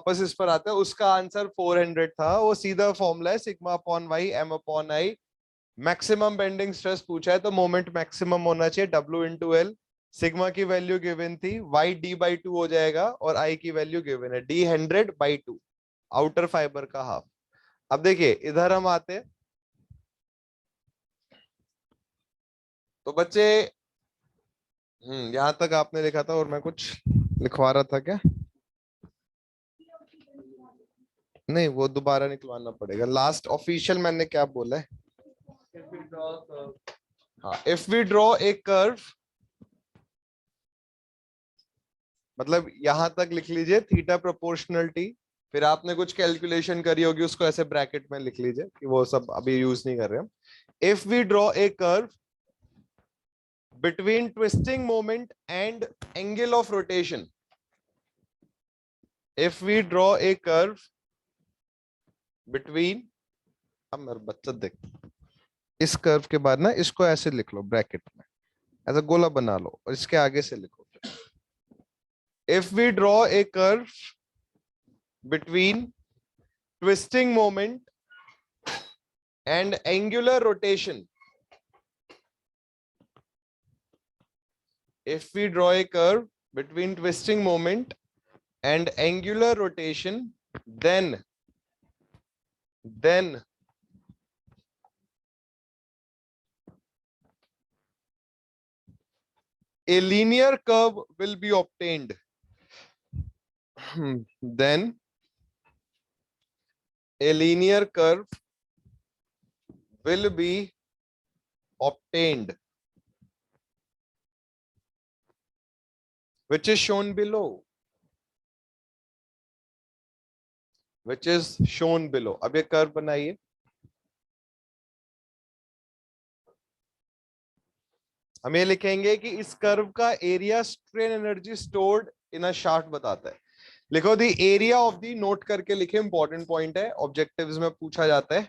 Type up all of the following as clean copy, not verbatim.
वापस इस पर आता है, उसका आंसर 400 था। वो सीधा फॉर्मूला है sigma upon y M upon I. Maximum bending stress पूछा है तो मोमेंट मैक्सिमम होना चाहिए W इंटू एल। सिग्मा की वैल्यू गिवन थी, वाई D/2 हो जाएगा और आई की वैल्यू गिवन है D100/2, आउटर फाइबर का हाफ। अब देखिए इधर हम आते हैं तो बच्चे यहां तक आपने लिखा था और मैं कुछ लिखवा रहा था क्या? नहीं, वो दोबारा निकलवाना पड़ेगा। लास्ट ऑफिशियल मैंने क्या बोला है? हाँ, if we draw a curve, मतलब यहां तक लिख लीजिए थीटा प्रोपोर्शनल टी। फिर आपने कुछ कैलकुलेशन करी होगी, उसको ऐसे ब्रैकेट में लिख लीजिए कि वो सब अभी यूज नहीं कर रहे हम। If we draw a curve between twisting moment and angle of rotation, if we draw a curve between, अब मेरा बच्चा देख, इस कर्व के बाद ना इसको ऐसे लिख लो ब्रैकेट में, ऐसा गोला बना लो और इसके आगे से लिखो, if we draw a curve between twisting moment and angular rotation, if we draw a curve between twisting moment and angular rotation, then a linear curve will be obtained. Then a linear curve will be obtained, which is shown below. Which is shown below. अब ये curve बनाइए। हम ये लिखेंगे कि इस curve का area strain energy stored in a shaft बताता है। लिखो the area of the, note करके लिखे, इंपॉर्टेंट पॉइंट है, ऑब्जेक्टिव्स में पूछा जाता है।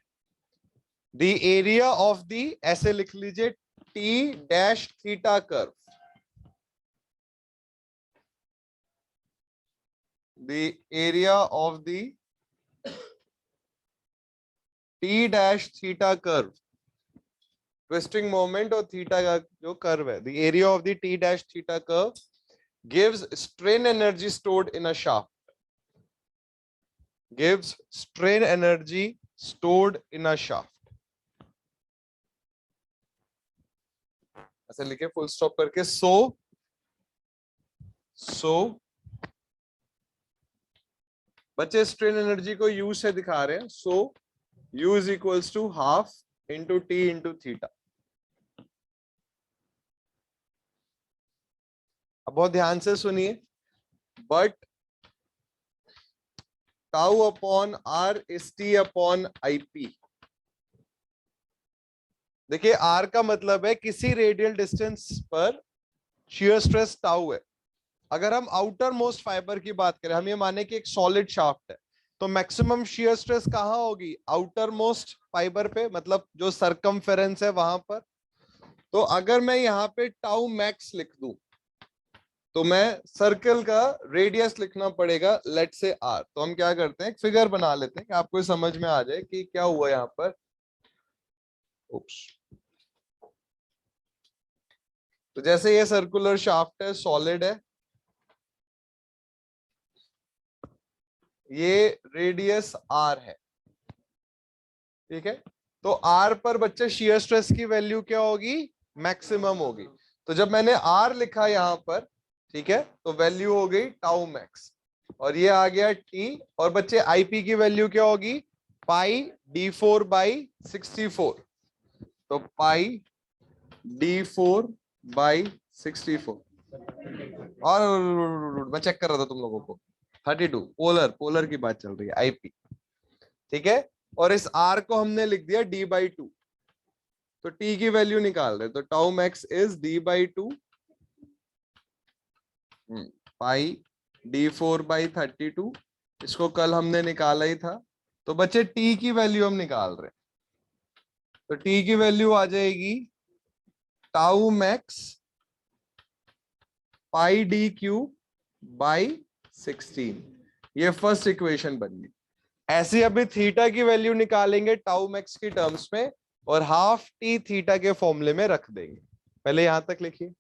द एरिया ऑफ द, ऐसे लिख लीजिए, T dash theta curve, the area of the T dash theta curve, twisting moment और थीटा का जो कर्व है, the area of the T dash theta curve gives strain energy stored in a shaft, gives strain energy stored in a shaft, ऐसे लिखे full stop करके। सो बच्चे strain energy को you से दिखा रहे हैं। So u is equals to half into T into theta. अब बहुत ध्यान से सुनिए, but tau upon R is T upon I P. देखिए आर का मतलब है किसी रेडियल डिस्टेंस पर शियर स्ट्रेस टाउ है। अगर हम आउटर मोस्ट फाइबर की बात करें, हम ये माने कि एक सॉलिड शाफ्ट है, तो मैक्सिमम शियर स्ट्रेस कहां होगी? आउटर मोस्ट फाइबर पे, मतलब जो सरकमफेरेंस है वहां पर। तो अगर मैं यहाँ पे टाउ मैक्स लिख दूं तो मैं सर्कल का रेडियस लिखना पड़ेगा, लेट से आर। तो हम क्या करते हैं, एक फिगर बना लेते हैं कि आपको समझ में आ जाए कि क्या हुआ यहाँ पर। तो जैसे ये सर्कुलर शाफ्ट है, सॉलिड है, ये रेडियस आर है, ठीक है। तो आर पर बच्चे शियर स्ट्रेस की वैल्यू क्या होगी? मैक्सिमम होगी। तो जब मैंने आर लिखा यहां पर, ठीक है, तो वैल्यू हो गई टाउ मैक्स, और ये आ गया टी। और बच्चे आईपी की वैल्यू क्या होगी? पाई D4/64। तो पाई D4/64। और मैं चेक कर रहा था तुम लोगों को, 32 पोलर की बात चल रही है, आईपी, ठीक है। और इस आर को हमने लिख दिया D/2। तो टी की वैल्यू निकाल रहे, तो tau max is D/2 pi D4/32। इसको कल हमने निकाला ही था। तो बच्चे टी की वैल्यू हम निकाल रहे, तो टी की वैल्यू आ जाएगी टाउ मैक्स पाई D³/16। ये फर्स्ट इक्वेशन बन गई। ऐसे अभी थीटा की वैल्यू निकालेंगे टाउ मैक्स की टर्म्स में और हाफ टी थीटा के फॉर्मूले में रख देंगे। पहले यहां तक लिखिए,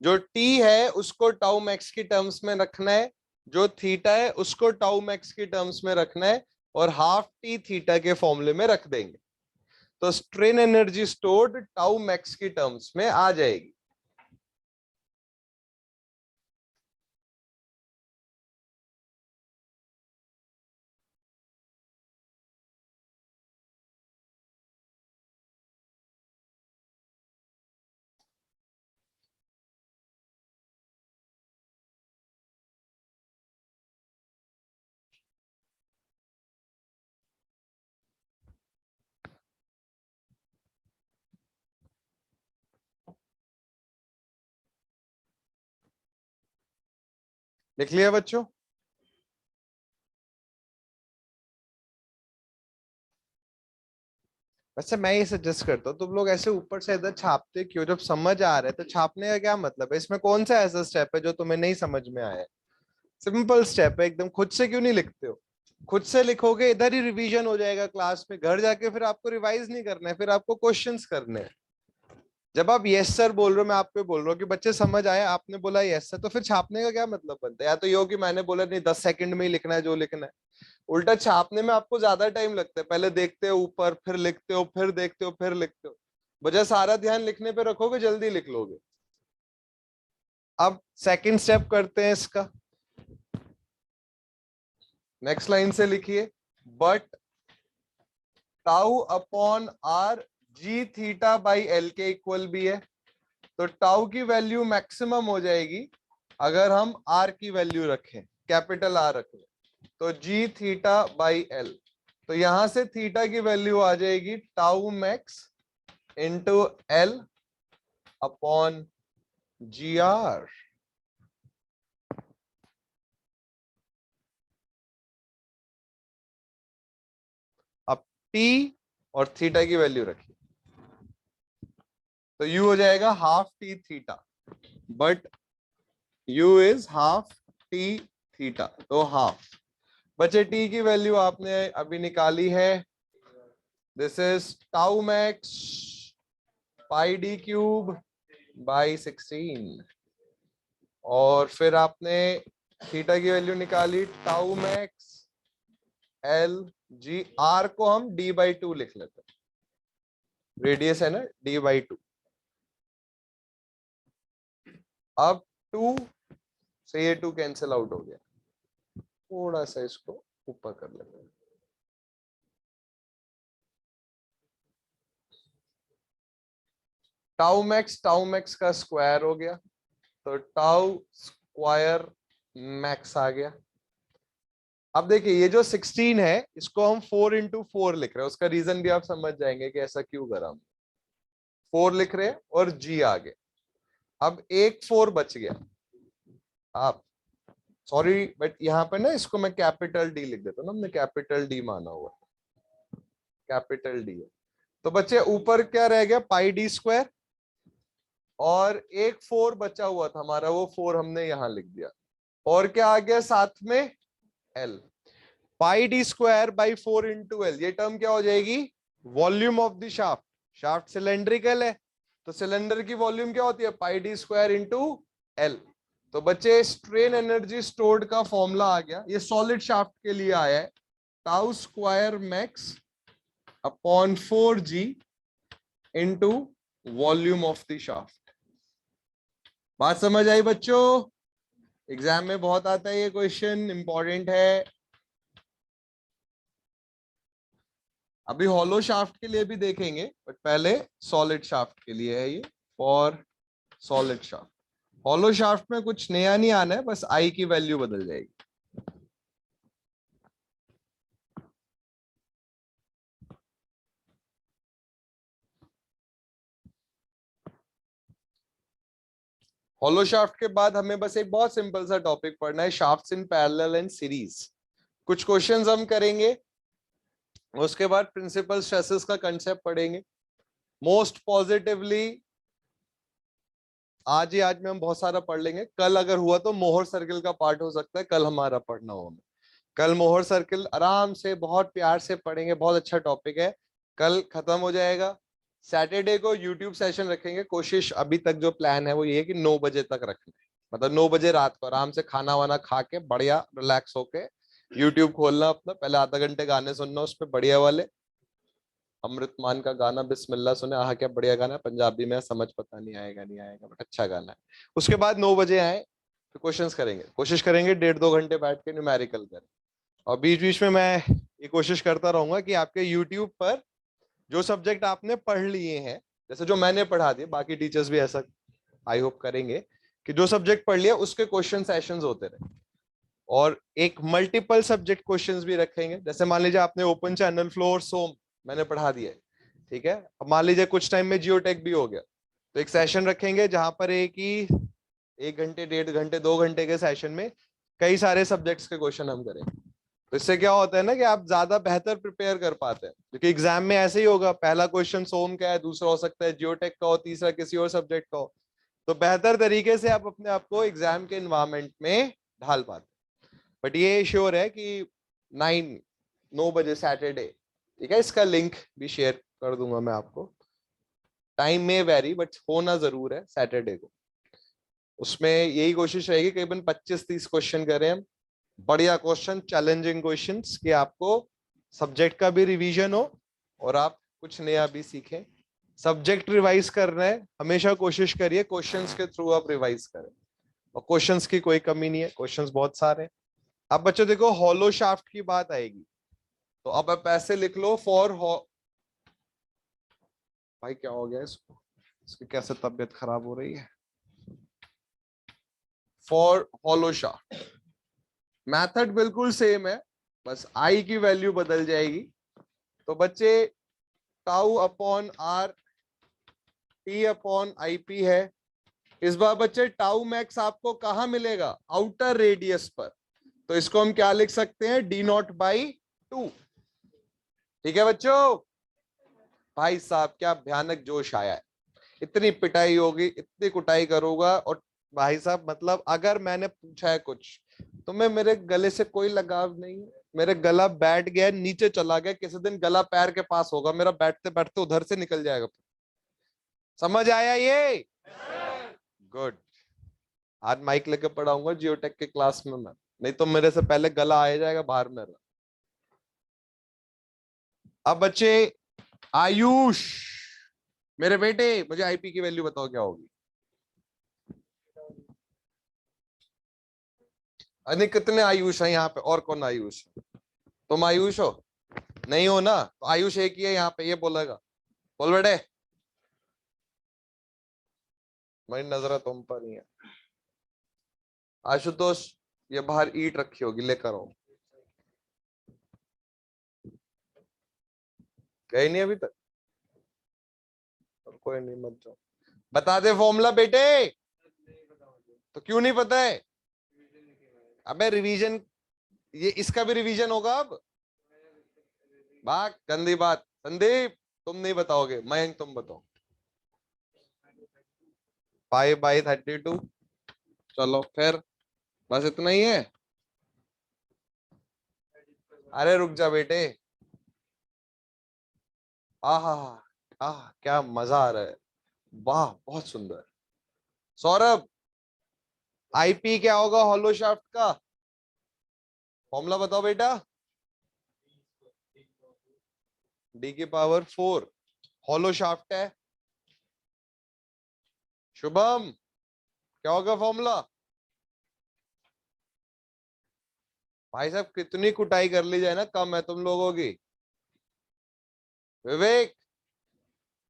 जो टी है उसको टाउ मैक्स की टर्म्स में रखना है, जो थीटा है उसको टाउ मैक्स की टर्म्स में रखना है और हाफ टी थीटा के फॉर्मूले में रख देंगे। तो strain energy stored tau max की टर्म्स में आ जाएगी। लिख लिया बच्चों? वैसे मैं ये सजेस्ट करता हूँ तुम लोग ऐसे ऊपर से इधर छापते क्यों? जब समझ आ रहा है तो छापने का क्या मतलब है? इसमें कौन सा ऐसा स्टेप है जो तुम्हें नहीं समझ में आया है? सिंपल स्टेप है एकदम। खुद से क्यों नहीं लिखते हो? खुद से लिखोगे इधर ही रिवीजन हो जाएगा क्लास में, घर जाके फिर आपको रिवाइज नहीं करना है, फिर आपको क्वेश्चंस करने हैं। जब आप यस सर बोल रहे हो, मैं आपको बोल रहा हूँ कि बच्चे समझ आए, आपने बोला यस सर, तो फिर छापने का क्या मतलब बनता है? या तो ये हो कि मैंने बोला नहीं 10 सेकंड में ही लिखना है जो लिखना है। उल्टा छापने में आपको ज्यादा टाइम लगता है, पहले देखते हो ऊपर, फिर लिखते हो, फिर देखते हो, फिर लिखते हो। बजाय सारा ध्यान लिखने पे रखोगे जल्दी लिख लोगे। अब सेकंड स्टेप करते हैं इसका। नेक्स्ट लाइन से लिखिए, but tau upon R G theta by L के इक्वल भी है। तो टाउ की वैल्यू मैक्सिमम हो जाएगी अगर हम आर की वैल्यू रखें, कैपिटल आर रखें, तो जी थीटा बाई एल। तो यहां से थीटा की वैल्यू आ जाएगी tau max into L upon G R. अब टी और थीटा की वैल्यू रखिए, तो यू हो जाएगा half T theta, but u is half T theta, तो हाफ। बचे टी की वैल्यू आपने अभी निकाली है, this is tau max pi D cube by 16। और फिर आपने थीटा की वैल्यू निकाली tau max L G, R को हम डी बाई 2 लिख लेते हैं, रेडियस है ना डी बाई 2। अब 2 से ये 2 कैंसिल आउट हो गया, थोड़ा सा इसको ऊपर कर लेते हैं। टाउ मैक्स का स्क्वायर हो गया, तो टाउ स्क्वायर मैक्स आ गया। अब देखिए ये जो 16 है इसको हम 4 इंटू 4 लिख रहे हैं, उसका रीजन भी आप समझ जाएंगे कि ऐसा क्यों करा हम। 4 लिख रहे हैं और जी आ गए। अब एक 4 बच गया। आप सॉरी बट यहाँ पे ना इसको मैं कैपिटल डी लिख देता हूँ ना, हमने कैपिटल डी माना हुआ, कैपिटल डी है। तो बच्चे ऊपर क्या रह गया, पाई डी स्क्वायर, और एक 4 बचा हुआ था हमारा, वो 4 हमने यहां लिख दिया। और क्या आ गया साथ में, L. Pi D square by 4 into L, ये टर्म क्या हो जाएगी, volume of the shaft. Shaft cylindrical है, तो सिलेंडर की वॉल्यूम क्या होती है, पाई डी स्क्वायर इंटू एल। तो बच्चे स्ट्रेन एनर्जी स्टोर्ड का फॉर्मूला आ गया, ये सॉलिड शाफ्ट के लिए आया है, tau square max upon 4g into volume of the shaft. बात समझ आई बच्चों? एग्जाम में बहुत आता है ये क्वेश्चन, इंपॉर्टेंट है। अभी हॉलो शाफ्ट के लिए भी देखेंगे, बट पहले सॉलिड शाफ्ट के लिए है ये, for solid shaft. Hollow shaft में कुछ नया नहीं आना है, बस आई की वैल्यू बदल जाएगी। हॉलो शाफ्ट के बाद हमें बस एक बहुत सिंपल सा टॉपिक पढ़ना है, shafts in parallel and series. कुछ क्वेश्चंस हम करेंगे, उसके बाद प्रिंसिपल स्ट्रेसेस का कंसेप्ट पढ़ेंगे। मोस्ट पॉजिटिवली आज में हम बहुत सारा पढ़ लेंगे। कल अगर हुआ तो मोहर सर्किल का पार्ट हो सकता है, कल हमारा पढ़ना हो। कल मोहर सर्किल आराम से बहुत प्यार से पढ़ेंगे, बहुत अच्छा टॉपिक है, कल खत्म हो जाएगा। सैटरडे को यूट्यूब सेशन रखेंगे। कोशिश अभी तक जो प्लान है वो ये है कि 9 बजे तक रखना है, मतलब 9 बजे रात को आराम से खाना वाना खा के बढ़िया रिलैक्स होके यूट्यूब खोलना अपना, पहले आधा घंटे गाने सुनना उस पर बढ़िया वाले। अमृत मान का गाना बिस्मिल्लाह सुने, आह क्या बढ़िया गाना है, पंजाबी में समझ पता नहीं आएगा नहीं आएगा बट अच्छा गाना है। उसके बाद 9 बजे आए तो क्वेश्चंस करेंगे, कोशिश करेंगे 1.5-2 घंटे बैठ के न्यूमेरिकल करें। और बीच बीच में मैं ये कोशिश करता रहूंगा कि आपके यूट्यूब पर जो सब्जेक्ट आपने पढ़ लिए हैं, जैसे जो मैंने पढ़ा दिए, बाकी टीचर्स भी ऐसा आई होप करेंगे कि जो सब्जेक्ट पढ़ लिया उसके क्वेश्चन सेशंस होते रहे। और एक मल्टीपल सब्जेक्ट क्वेश्चंस भी रखेंगे। जैसे मान लीजिए आपने ओपन चैनल फ्लो और सोम मैंने पढ़ा दिया है, ठीक है, अब मान लीजिए कुछ टाइम में जियोटेक भी हो गया, तो एक सेशन रखेंगे जहां पर एक ही 1 घंटे 1.5 घंटे 2 घंटे के सेशन में कई सारे सब्जेक्ट्स के क्वेश्चन हम करेंगे। तो इससे क्या होता है ना कि आप ज्यादा बेहतर प्रिपेयर कर पाते हैं, क्योंकि एग्जाम में ऐसे ही होगा, पहला क्वेश्चन सोम का है, दूसरा हो सकता है जियोटेक का हो, तीसरा किसी और सब्जेक्ट का हो। तो बेहतर तरीके से आप अपने आप को एग्जाम के एनवायरमेंट में ढाल पाते। बट ये श्योर है कि 9 बजे सैटरडे, ठीक है, इसका लिंक भी शेयर कर दूंगा मैं आपको। टाइम में वेरी बट होना जरूर है सैटरडे को। उसमें यही कोशिश रहेगी करीबन 25-30 क्वेश्चन करें हम, बढ़िया क्वेश्चन, चैलेंजिंग क्वेश्चंस, कि आपको सब्जेक्ट का भी रिवीजन हो और आप कुछ नया भी सीखें। सब्जेक्ट रिवाइज कर रहे हैं, हमेशा कोशिश करिए क्वेश्चंस के थ्रू आप रिवाइज करें, और क्वेश्चंस की कोई कमी नहीं है, क्वेश्चंस बहुत सारे हैं। अब बच्चों देखो हॉलो शाफ्ट की बात आएगी, तो अब आप ऐसे लिख लो फॉर भाई क्या हो गया इसको, इसकी कैसे तबीयत खराब हो रही है। फॉर हॉलो शाफ्ट मेथड बिल्कुल सेम है, बस आई की वैल्यू बदल जाएगी। तो बच्चे tau upon R T upon I P है। इस बार बच्चे टाउ मैक्स आपको कहां मिलेगा, आउटर रेडियस पर, तो इसको हम क्या लिख सकते हैं, डी नॉट बाई 2। ठीक है बच्चों, भाई साहब क्या भयानक जोश आया है, इतनी पिटाई होगी, इतनी कुटाई करूंगा। और भाई साहब मतलब अगर मैंने पूछा है कुछ तो मैं, मेरे गले से कोई लगाव नहीं है, मेरे गला बैठ गया नीचे चला गया, किसी दिन गला पैर के पास होगा मेरा, बैठते बैठते उधर से निकल जाएगा। समझ आया ये? गुड। आज माइक लेके पढ़ाऊंगा जियोटेक के क्लास में मैं, नहीं तो मेरे से पहले गला आ जाएगा बाहर में। अब बच्चे आयुष, मेरे बेटे मुझे आईपी की वैल्यू बताओ क्या होगी। अरे कितने आयुष है यहाँ पे, और कौन आयुष है? तुम आयुष हो? नहीं हो ना, तो आयुष एक ही है यहाँ पे, ये बोलेगा, बोल बेटे। मेरी नजर तुम पर नहीं है। आशुतोष ये बाहर ईट रखी होगी, लेकर आओ। गए नहीं अभी तक? कोई नहीं, मत जाओ। बता दे फॉर्मूला बेटे। तो क्यों नहीं पता है? अबे रिवीजन, ये इसका भी रिवीजन होगा अब। बात गंदी बात, संदीप तुम नहीं बताओगे, मयंक तुम बताओ। 5/32। चलो फिर, बस इतना ही है। अरे रुक जा बेटे, आहा, आह क्या मजा आ रहा है, वाह बहुत सुंदर। सौरभ आईपी क्या होगा हॉलो शाफ्ट का, फॉर्मूला बताओ बेटा। डी की पावर 4 हॉलो शाफ्ट है। शुभम क्या होगा फॉर्मूला? भाई साहब कितनी कुटाई कर ली जाए ना कम है तुम लोगों की। विवेक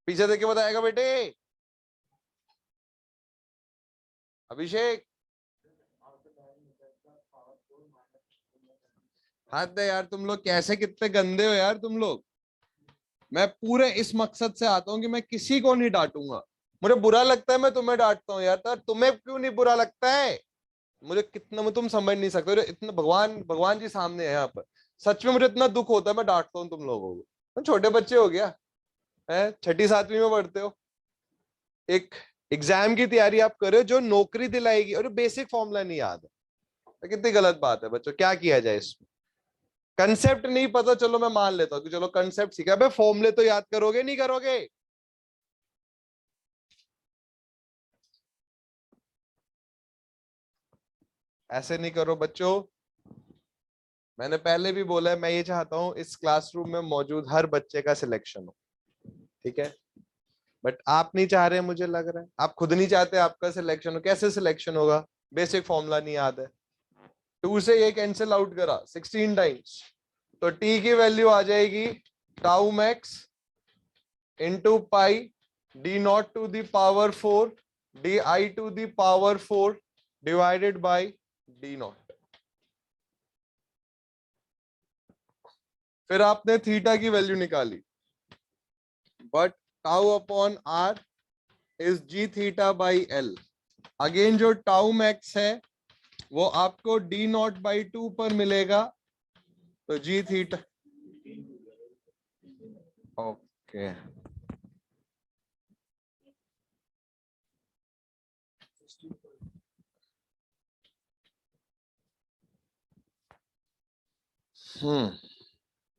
पीछे देख के बताएगा बेटे। अभिषेक हाथ दे यार, तुम लोग कैसे कितने गंदे हो यार तुम लोग। मैं पूरे इस मकसद से आता हूं कि मैं किसी को नहीं डांटूंगा, मुझे बुरा लगता है मैं तुम्हें डांटता हूँ यार, तो तुम्हें क्यों नहीं बुरा लगता है? मुझे कितना, मैं तुम समझ नहीं सकते, इतना भगवान भगवान जी सामने है यहाँ पर। सच में मुझे इतना दुख होता है, मैं डांटता हूँ तुम लोगों को। तुम छोटे बच्चे हो गया है, 6ठी 7वीं में पढ़ते हो। एक एग्जाम की तैयारी आप कर रहे हो जो नौकरी दिलाएगी, और बेसिक फॉर्मूला नहीं याद है, तो कितनी गलत बात है बच्चों। क्या किया जाए इसमें? कंसेप्ट नहीं पता, चलो मैं मान लेता हूं कि चलो कंसेप्ट सीखा, भाई फॉर्मूले तो याद करोगे नहीं करोगे? ऐसे नहीं करो बच्चों। मैंने पहले भी बोला है, मैं ये चाहता हूं इस क्लासरूम में मौजूद हर बच्चे का सिलेक्शन हो, ठीक है? बट आप नहीं चाह रहे, मुझे लग रहा है आप खुद नहीं चाहते आपका सिलेक्शन हो। कैसे सिलेक्शन होगा? बेसिक फॉर्मूला नहीं याद है। 2 से ये कैंसिल आउट करा 16 टाइम्स, तो टी की वैल्यू आ जाएगी tau max into pi D nought to the power 4 D I to the power 4 divided by D nought. फिर आपने थीटा की वैल्यू निकाली, but tau upon R is G theta by L. Again जो tau max है वो आपको D nought by 2 पर मिलेगा, तो जी थीटा। ओके,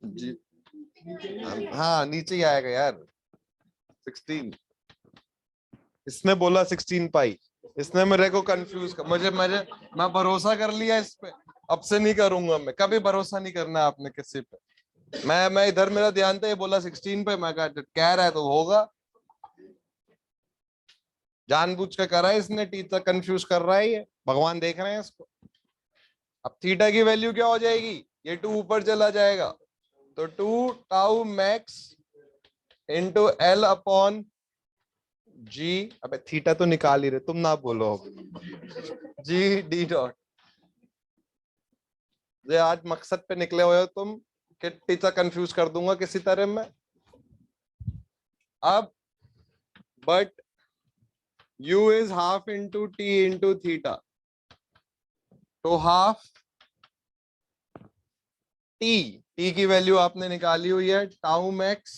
जी हाँ नीचे ही आएगा यार 16। इसने बोला 16 पाई, इसने मेरे को कंफ्यूज कर, मुझे मुझे मैं भरोसा कर लिया इस पे, अब से नहीं करूंगा। मैं कभी भरोसा नहीं करना आपने किसी पे। मैं इधर मेरा ध्यान था, ये बोला 16 पे, मैं कह रहा है तो होगा। जानबूझ के करा है इसने, टीचर कंफ्यूज कर रहा है ये, भगवान देख रहे हैं इसको। अब थीटा की वैल्यू क्या हो जाएगी? ये 2 ऊपर चला जाएगा, तो 2 tau max into L upon G. अबे थीटा तो निकाल ही रहे तुम, ना बोलो जी डी डॉट। ये आज मकसद पे निकले हुए हो तुम कि टीचर कंफ्यूज कर दूंगा किसी तरह में। अब but u is half into T into theta, तो हाफ टी की वैल्यू आपने निकाली हुई है टाउ मैक्स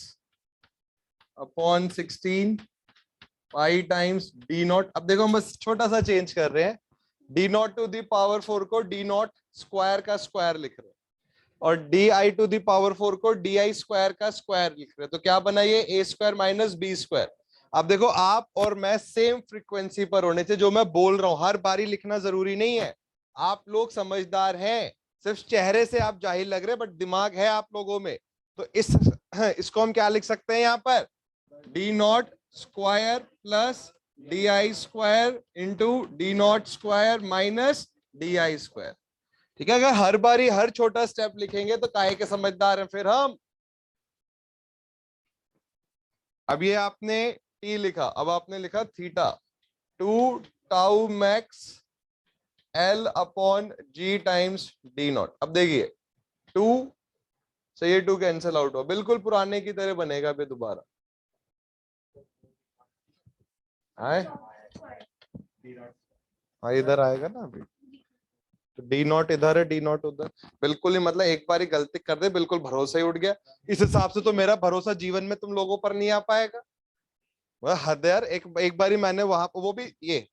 अपॉन 16 पाई टाइम्स डी नॉट। अब देखो हम बस छोटा सा चेंज कर रहे हैं, D nought to the power 4 को डी नॉट स्क्वायर का स्क्वायर लिख रहे हैं, और D I to the power 4 को डी आई स्क्वायर का स्क्वायर लिख रहे हैं, तो क्या बना ये a square minus b square. अब देखो आप और मैं सेम फ्रीक्वेंसी पर होने से, जो मैं बोल रहा हूं हर बारी लिखना जरूरी नहीं है। आप लोग समझदार हैं, सिर्फ चेहरे से आप जाहिल लग रहे हैं, बट दिमाग है आप लोगों में। तो इसको हम क्या लिख सकते हैं यहाँ पर? D nought square plus D I square into D nought square minus D I square. ठीक है, अगर हर बारी हर छोटा स्टेप लिखेंगे तो काहे के समझदार हैं फिर हम। अब ये आपने टी लिखा, अब आपने लिखा theta, 2 tau max L upon G times D nought. अब देखिए 2 से ये 2 कैंसिल आउट हो, बिल्कुल पुराने की तरह बनेगा फिर दोबारा। हाँ इधर आएगा ना अभी, तो डी नॉट इधर है डी नॉट उधर, बिल्कुल ही मतलब एक बार ही गलती कर दे बिल्कुल भरोसा ही उठ गया। इस हिसाब से तो मेरा भरोसा जीवन में तुम लोगों पर नहीं आ पाएगा। वह हद है यार, एक बारी मैंने वहां, वो भी ये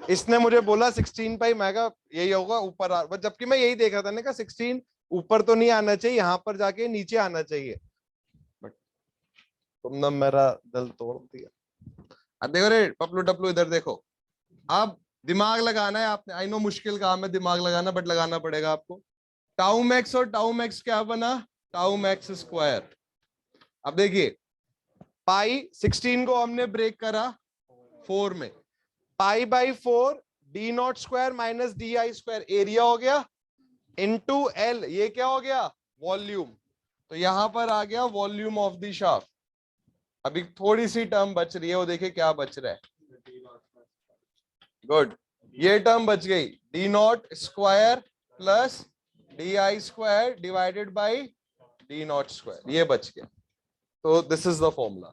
इसने मुझे बोला 16 पाई, मैं कहा यही होगा ऊपर जबकि मैं यही देख रहा था, ने कहा 16 ऊपर तो नहीं आना चाहिए, यहाँ पर जाके नीचे आना चाहिए, बट तुमने मेरा दिल तोड़ दिया। अब देखो रे पपलू टपलू, इधर देखो। अब दिमाग लगाना है आपने, आई नो मुश्किल काम है दिमाग लगाना, बट लगाना पड़ेगा आपको। टाउ मैक्स और टाउ मैक्स क्या बना? Tau max square. अब देखिए पाई 16 को हमने ब्रेक करा 4 में, pi by 4 D nought square minus D I square area हो गया, इनटू एल ये क्या हो गया? वॉल्यूम। तो यहां पर आ गया वॉल्यूम ऑफ द शाफ्ट। अभी थोड़ी सी टर्म बच रही है, वो देखिए क्या बच रहा है। गुड, ये टर्म बच गई, D nought square plus D I square divided by D nought square, ये बच गया। तो दिस इज द फॉर्मूला।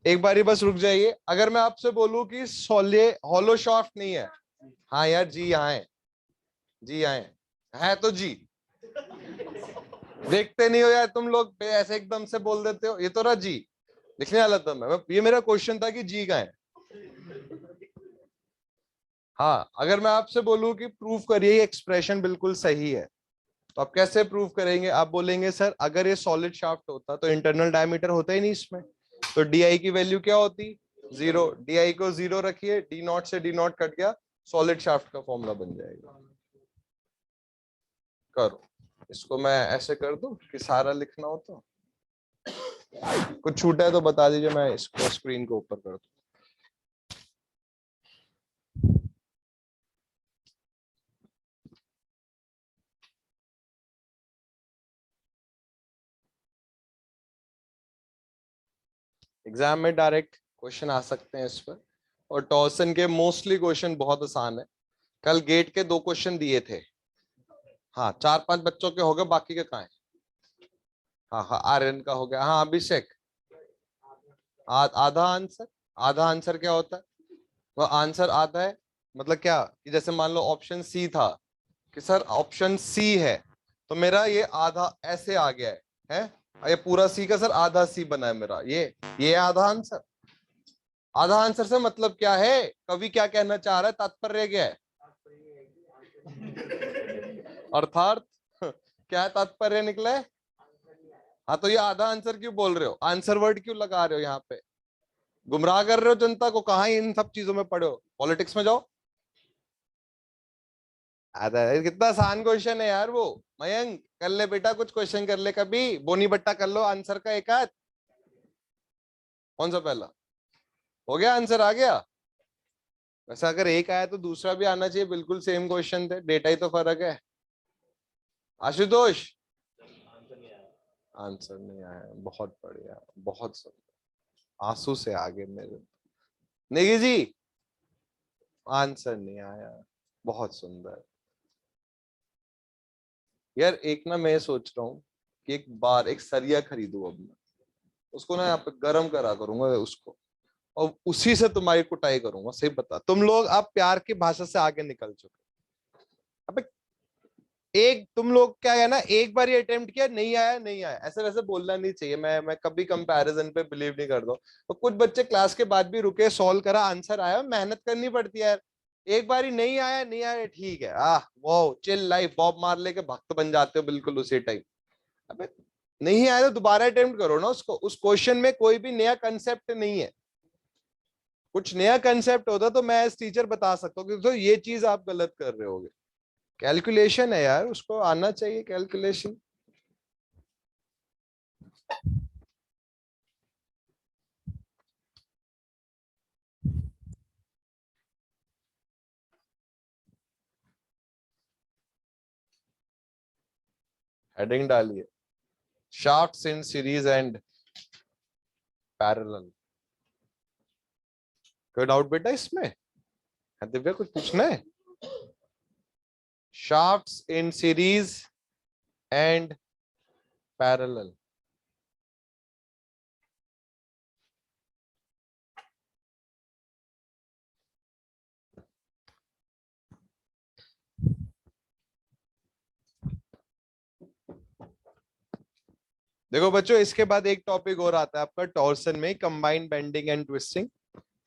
एक बारी बस रुक जाइए, अगर मैं आपसे बोलूं कि हॉलो शाफ्ट नहीं है, हाँ यार जी यहाँ है, जी यहाँ है तो जी, देखते नहीं हो यार तुम लोग, ऐसे एकदम से बोल देते हो। ये तो रहा जी, लिखने वाला था मैं, ये मेरा क्वेश्चन था कि जी कहाँ है। हाँ, अगर मैं आपसे बोलूं कि प्रूव करिए एक्सप्रेशन बिल्कुल सही है, तो आप कैसे प्रूव करेंगे? आप बोलेंगे सर अगर ये सॉलिड शाफ्ट होता तो इंटरनल डायमीटर होता ही नहीं इसमें, तो डी की वैल्यू क्या होती? 0। डी को 0 रखिए, डी नॉट से डी नॉट कट गया, सॉलिड शाफ्ट का फॉर्मूला बन जाएगा। करो, इसको मैं ऐसे कर दूं कि सारा लिखना हो, तो कुछ छूटा है तो बता दीजिए, मैं इसको स्क्रीन को ऊपर कर दूं। एग्जाम में डायरेक्ट क्वेश्चन आ सकते हैं इस पर, और टॉसन के मोस्टली क्वेश्चन बहुत आसान है। कल गेट के 2 क्वेश्चन दिए थे, हाँ 4-5 बच्चों के हो गए, बाकी के कहाँ है? हाँ हाँ, आर्यन का हो गया, हाँ अभिषेक। आधा आंसर, आधा आंसर क्या होता है? वो आंसर आधा है, मतलब क्या कि जैसे मान लो ऑप्शन सी था, कि सर ऑप्शन सी है, तो मेरा ये आधा ऐसे आ गया है ये पूरा सी का सर आधा सी बना है मेरा, ये आधा आंसर। आधा आंसर से मतलब क्या है, कवि क्या कहना चाह रहा है, तात्पर्य क्या है? अर्थात क्या तात्पर्य निकला है? हाँ, तो ये आधा आंसर क्यों बोल रहे हो, आंसर वर्ड क्यों लगा रहे हो यहाँ पे? गुमराह कर रहे हो जनता को, कहाँ इन सब चीजों में पढ़े हो, पॉलिटिक्स में जाओ। अरे कितना आसान क्वेश्चन है यार वो। मयंक कर ले बेटा, कुछ क्वेश्चन कर ले, कभी बोनी बट्टा कर लो आंसर का एक आध। कौन सा पहला हो गया, आंसर आ गया? वैसे अगर एक आया तो दूसरा भी आना चाहिए, बिल्कुल सेम क्वेश्चन थे, डेटा ही तो फर्क है। आशुतोष, आंसर नहीं आया, बहुत बढ़िया, बहुत सुंदर, आंसू से आगे मेरे। नेगी जी, आंसर नहीं आया, बहुत सुंदर। यार एक ना मैं सोच रहा हूँ कि एक बार एक सरिया खरीदूं अब मैं, उसको ना यहाँ पे गर्म करा करूंगा उसको, और उसी से तुम्हारी कुटाई करूंगा। सही बता, तुम लोग अब प्यार की भाषा से आगे निकल चुके। अबे एक तुम लोग क्या है ना, एक बार ये अटेम्प्ट किया, नहीं आया नहीं आया, ऐसे वैसे बोलना नहीं चाहिए। मैं कभी कंपैरिजन पे बिलीव नहीं करता हूँ। तो कुछ बच्चे क्लास के बाद भी रुके, सॉल्व करा, आंसर आया, मेहनत करनी पड़ती है यार। एक बार ही नहीं आया नहीं आया, ठीक है, वो चिल लाइफ, बॉब मार्ले के भक्त बन जाते हो बिल्कुल उसी टाइम। अबे नहीं आया तो दोबारा अटेम्प्ट करो ना उसको। उस क्वेश्चन में कोई भी नया कंसेप्ट नहीं है। कुछ नया कंसेप्ट होता तो मैं एज टीचर बता सकता हूँ कि तो ये चीज आप गलत कर रहे होगे। कैलकुलेशन है यार, उसको आना चाहिए कैलकुलेशन। हेडिंग डालिए, shafts in series and parallel. कोई डाउट बेटा इसमें? दिव्या कुछ पूछना है? Shafts in series and parallel. देखो बच्चों, इसके बाद एक टॉपिक और आता है आपका टॉर्सन में, combined bending and twisting.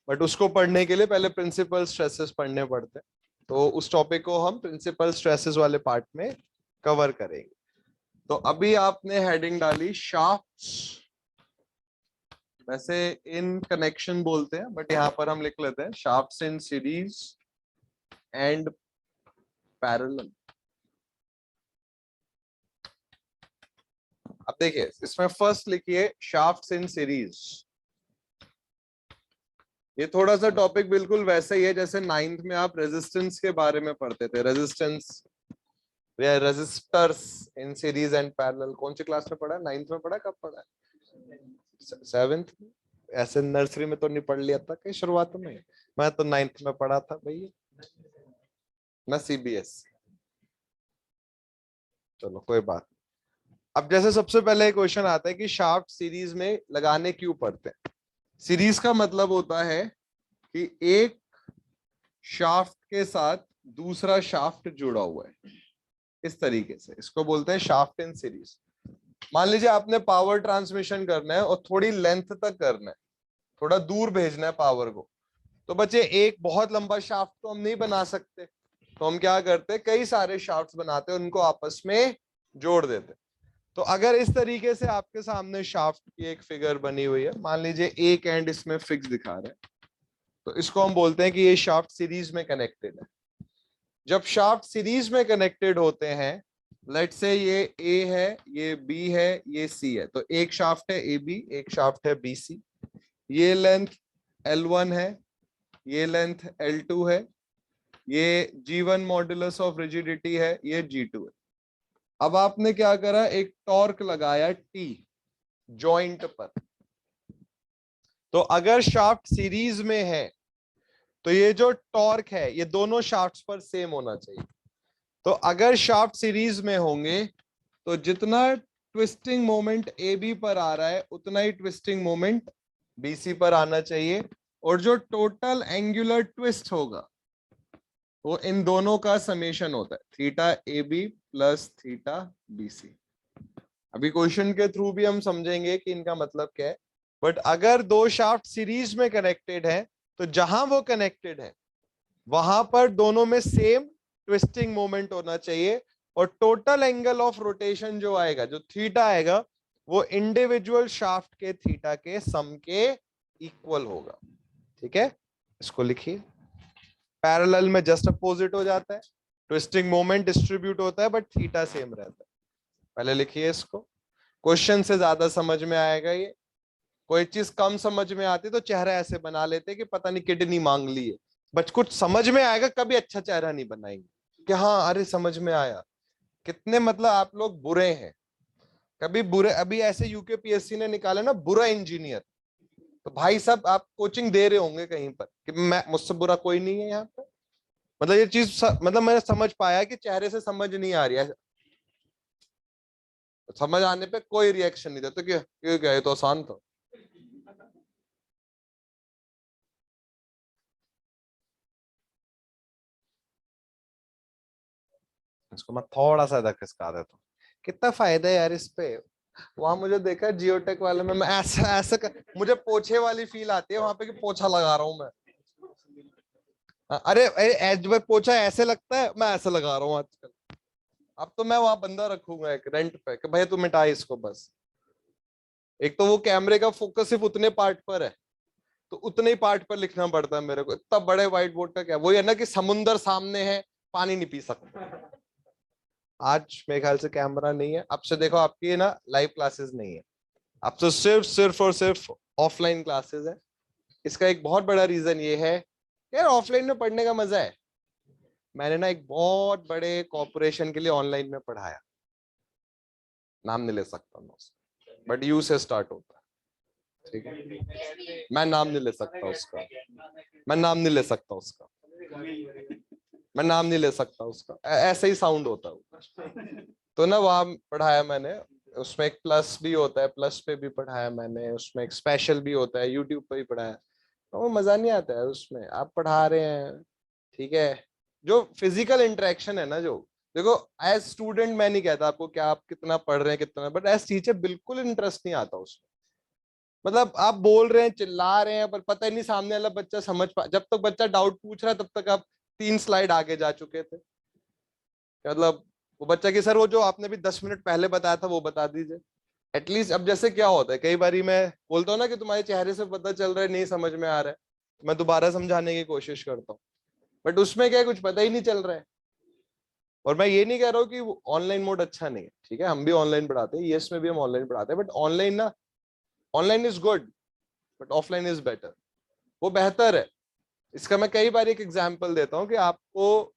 But उसको पढ़ने के लिए पहले प्रिंसिपल स्ट्रेसेस पढ़ने पड़ते हैं, तो उस टॉपिक को हम प्रिंसिपल स्ट्रेसेस वाले पार्ट में कवर करेंगे। तो अभी आपने हेडिंग डाली शाफ्ट्स, वैसे इन कनेक्शन बोलते हैं बट यहाँ पर हम लिख लेते हैं shafts in series and parallel. अब देखिए इसमें फर्स्ट लिखिए शाफ्ट्स इन सीरीज। ये थोड़ा सा टॉपिक बिल्कुल वैसे ही है जैसे 9th में आप रेजिस्टेंस के बारे में पढ़ते थे, रेजिस्टेंस या resistors in series and parallel. कौन सी क्लास में पढ़ा है? 9th में पढ़ा, कब पढ़ा है? 7th में? ऐसे नर्सरी में तो नहीं पढ़ लिया था कहीं शुरुआत में? मैं तो 9th में पढ़ा था भैया, मैं सीबीएस। चलो कोई बात। अब जैसे सबसे पहले क्वेश्चन आता है कि शाफ्ट सीरीज में लगाने क्यों पड़ते हैं। सीरीज का मतलब होता है कि एक शाफ्ट के साथ दूसरा शाफ्ट जुड़ा हुआ है, इस तरीके से इसको बोलते हैं शाफ्ट इन सीरीज। मान लीजिए आपने पावर ट्रांसमिशन करना है और थोड़ी लेंथ तक करना है, थोड़ा दूर भेजना है पावर को, तो बच्चे एक बहुत लंबा शाफ्ट तो हम नहीं बना सकते, तो हम क्या करते, कई सारे शाफ्ट्स बनाते हैं, उनको आपस में जोड़ देते। तो अगर इस तरीके से आपके सामने शाफ्ट की एक फिगर बनी हुई है, मान लीजिए एक एंड इसमें फिक्स दिखा रहा है, तो इसको हम बोलते हैं कि ये शाफ्ट सीरीज में कनेक्टेड है। जब शाफ्ट सीरीज में कनेक्टेड होते हैं, लेट से ये ए है, ये बी है, ये सी है, तो एक शाफ्ट है ए बी, एक शाफ्ट है बी सी, ये लेंथ L1 है, ये लेंथ L2 है, ये G1 मॉड्यूलस ऑफ रिजिडिटी है, ये G2 है। अब आपने क्या करा, एक टॉर्क लगाया T जॉइंट पर। तो अगर शाफ्ट सीरीज में है तो ये जो टॉर्क है ये दोनों शाफ्ट्स पर सेम होना चाहिए। तो अगर शाफ्ट सीरीज में होंगे तो जितना ट्विस्टिंग मोमेंट ए बी पर आ रहा है उतना ही ट्विस्टिंग मोमेंट बी सी पर आना चाहिए, और जो टोटल एंगुलर ट्विस्ट होगा वो इन दोनों का समेशन होता है, theta A B plus theta B C. अभी क्वेश्चन के थ्रू भी हम समझेंगे कि इनका मतलब क्या है। बट अगर दो शाफ्ट सीरीज में कनेक्टेड है तो जहां वो कनेक्टेड है वहां पर दोनों में सेम ट्विस्टिंग मोमेंट होना चाहिए, और टोटल एंगल ऑफ रोटेशन जो आएगा, जो थीटा आएगा, वो इंडिविजुअल शाफ्ट के थीटा के सम के इक्वल होगा। ठीक है, इसको लिखिए। पैरेलल में जस्ट अपोजिट हो जाता है, ट्विस्टिंग मोमेंट डिस्ट्रीब्यूट होता है बट थीटा सेम रहता है। पहले लिखिए इसको, क्वेश्चन से ज्यादा समझ में आएगा ये। कोई चीज कम समझ में आती तो चेहरा ऐसे बना लेते कि पता नहीं किडनी मांग ली है, बट कुछ समझ में आएगा कभी अच्छा चेहरा नहीं बनाएंगे कि हाँ अरे समझ में आया। कितने मतलब आप लोग बुरे हैं, कभी बुरे, अभी ऐसे यूकेपीएससी ने निकाला ना बुरा इंजीनियर, तो भाई साहब आप कोचिंग दे रहे होंगे कहीं पर कि मैं, मुझसे बुरा कोई नहीं है यहाँ पे। मतलब ये चीज मतलब मैंने समझ पाया कि चेहरे से समझ नहीं आ रही है, समझ आने पे कोई रिएक्शन नहीं देता, क्यों क्या ये तो आसान था। इसको मैं थोड़ा सा इधर खिसका देता हूँ, कितना फायदा है यार इस पे। वहां मुझे देखा जियोटेक वाले में, मैं ऐसा ऐसा मुझे पोछे वाली फील आती है वहां पे कि पोछा लगा रहा हूँ मैं। अरे एज में पोछा ऐसे लगता है, मैं ऐसे लगा रहा हूँ आजकल। अब तो मैं वहां बंदा रखूंगा एक रेंट पे कि भाई तू मिटा इसको बस। एक तो वो कैमरे का फोकस सिर्फ उतने पार्ट पर है, तो उतने ही पार्ट पर लिखना पड़ता है मेरे को। इतना बड़े व्हाइट बोर्ड का क्या, वही है ना कि समुंदर सामने है, पानी नहीं पी सकते। आज मेरे ख्याल से कैमरा नहीं है, अब से देखो आपकी ना लाइव क्लासेस नहीं है, अब तो सिर्फ सिर्फ और सिर्फ ऑफलाइन क्लासेस है। इसका एक बहुत बड़ा रीजन ये है यार, ऑफलाइन में पढ़ने का मजा है। मैंने ना एक बहुत बड़े कॉर्पोरेशन के लिए ऑनलाइन में पढ़ाया, नाम नहीं ले सकता मैं उसका, बट यू से स्टार्ट होता है, ठीक है। मैं नाम नहीं ले सकता उसका, मैं नाम नहीं ले सकता उसका, मैं नाम नहीं ले सकता उसका, ऐसे ही साउंड होता है। तो ना वहां पढ़ाया मैंने, उसमें एक प्लस भी होता है, प्लस पे भी पढ़ाया मैंने, उसमें एक स्पेशल भी होता है, यूट्यूब पे भी पढ़ाया। तो वो मजा नहीं आता है उसमें, आप पढ़ा रहे हैं ठीक है, जो फिजिकल इंटरेक्शन है ना, जो देखो एज स्टूडेंट मैं नहीं कहता आपको कि आप कितना पढ़ रहे हैं कितना, बट एज टीचर बिल्कुल इंटरेस्ट नहीं आता उसमें। मतलब आप बोल रहे हैं चिल्ला रहे हैं पर पता ही नहीं सामने वाला बच्चा समझ पा, जब तक बच्चा डाउट पूछ रहा है तब तक आप 3 स्लाइड आगे जा चुके थे। मतलब वो बच्चा की सर वो जो आपने भी 10 मिनट पहले बताया था वो बता दीजिए एटलीस्ट। अब जैसे क्या होता है, कई बारी मैं बोलता हूँ ना कि तुम्हारे चेहरे से पता चल रहा है नहीं समझ में आ रहा है, मैं दोबारा समझाने की कोशिश करता हूँ, बट उसमें क्या है, कुछ पता ही नहीं चल रहा है। और मैं ये नहीं कह रहा हूँ कि ऑनलाइन मोड अच्छा नहीं है, ठीक है, हम भी ऑनलाइन पढ़ाते हैं, यस में भी हम ऑनलाइन पढ़ाते हैं, बट ऑनलाइन ना, online is good but offline is better, वो बेहतर है। इसका मैं कई बार एक एग्जाम्पल देता हूँ कि आपको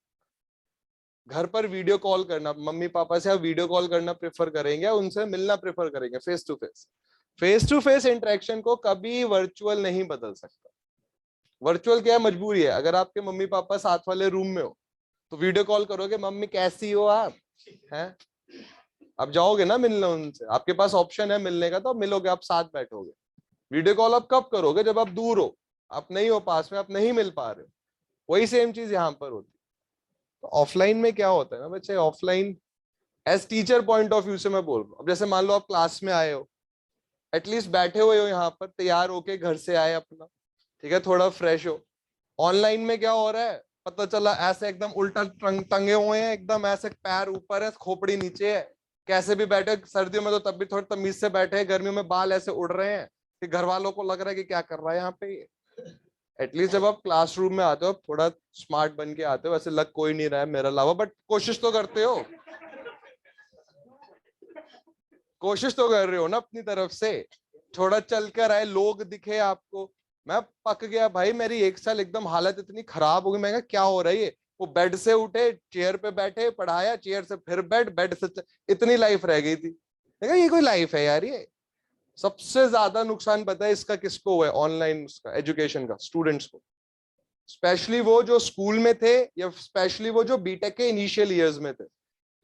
घर पर वीडियो कॉल करना, मम्मी पापा से आप वीडियो कॉल करना प्रेफर करेंगे या उनसे मिलना प्रेफर करेंगे face to face? Face to face interaction को कभी वर्चुअल नहीं बदल सकता। वर्चुअल क्या है, मजबूरी है, अगर आपके मम्मी पापा साथ वाले रूम में हो तो वीडियो कॉल करोगे, मम्मी कैसी हो आप, हैं, आप जाओगे ना मिलने उनसे, आपके पास ऑप्शन है मिलने का तो आप मिलोगे, आप साथ बैठोगे। वीडियो कॉल आप कब करोगे, जब आप दूर हो, आप नहीं हो पास में, आप नहीं मिल पा रहे हो। वही सेम चीज यहाँ पर होती है। तो ऑफलाइन में क्या होता है ना बच्चे, offline as teacher point of view से मैं बोल रहा हूँ, अब जैसे मान लो आप क्लास में आए हो, एटलीस्ट बैठे हुए हो यहाँ पर, तैयार होके घर से आए अपना, ठीक है, थोड़ा फ्रेश हो, ऑनलाइन में क्या हो रहा है पता चला, ऐसे एकदम उल्टा टंगे हुए हैं, एकदम ऐसे पैर ऊपर है, खोपड़ी नीचे है, कैसे भी बैठे, सर्दियों में तो तब भी थोड़ी तमीज से बैठे हैं, गर्मियों में बाल ऐसे उड़ रहे हैं कि घर वालों को लग रहा है कि क्या कर रहा है यहाँ पे। एटलीस्ट जब आप क्लासरूम में आते हो थोड़ा स्मार्ट बन के आते हो, वैसे लग कोई नहीं रहा है मेरा अलावा, बट कोशिश तो करते हो, कोशिश तो कर रहे हो ना अपनी तरफ से, थोड़ा चल कर आए, लोग दिखे आपको। मैं पक गया भाई, मेरी एक साल एकदम हालत इतनी खराब हो गई, मैं कहा क्या हो रही है। वो बेड से उठे, चेयर पे बैठे, पढ़ाया, चेयर से फिर बेड, बेड से इतनी लाइफ रह गई थी। देखा ये कोई लाइफ है यार ये। सबसे ज्यादा नुकसान पता है इसका किसको हुआ है, ऑनलाइन उसका एजुकेशन का, स्टूडेंट्स को। स्पेशली वो जो स्कूल में थे, या स्पेशली वो जो बीटेक के इनिशियल ईयर्स में थे,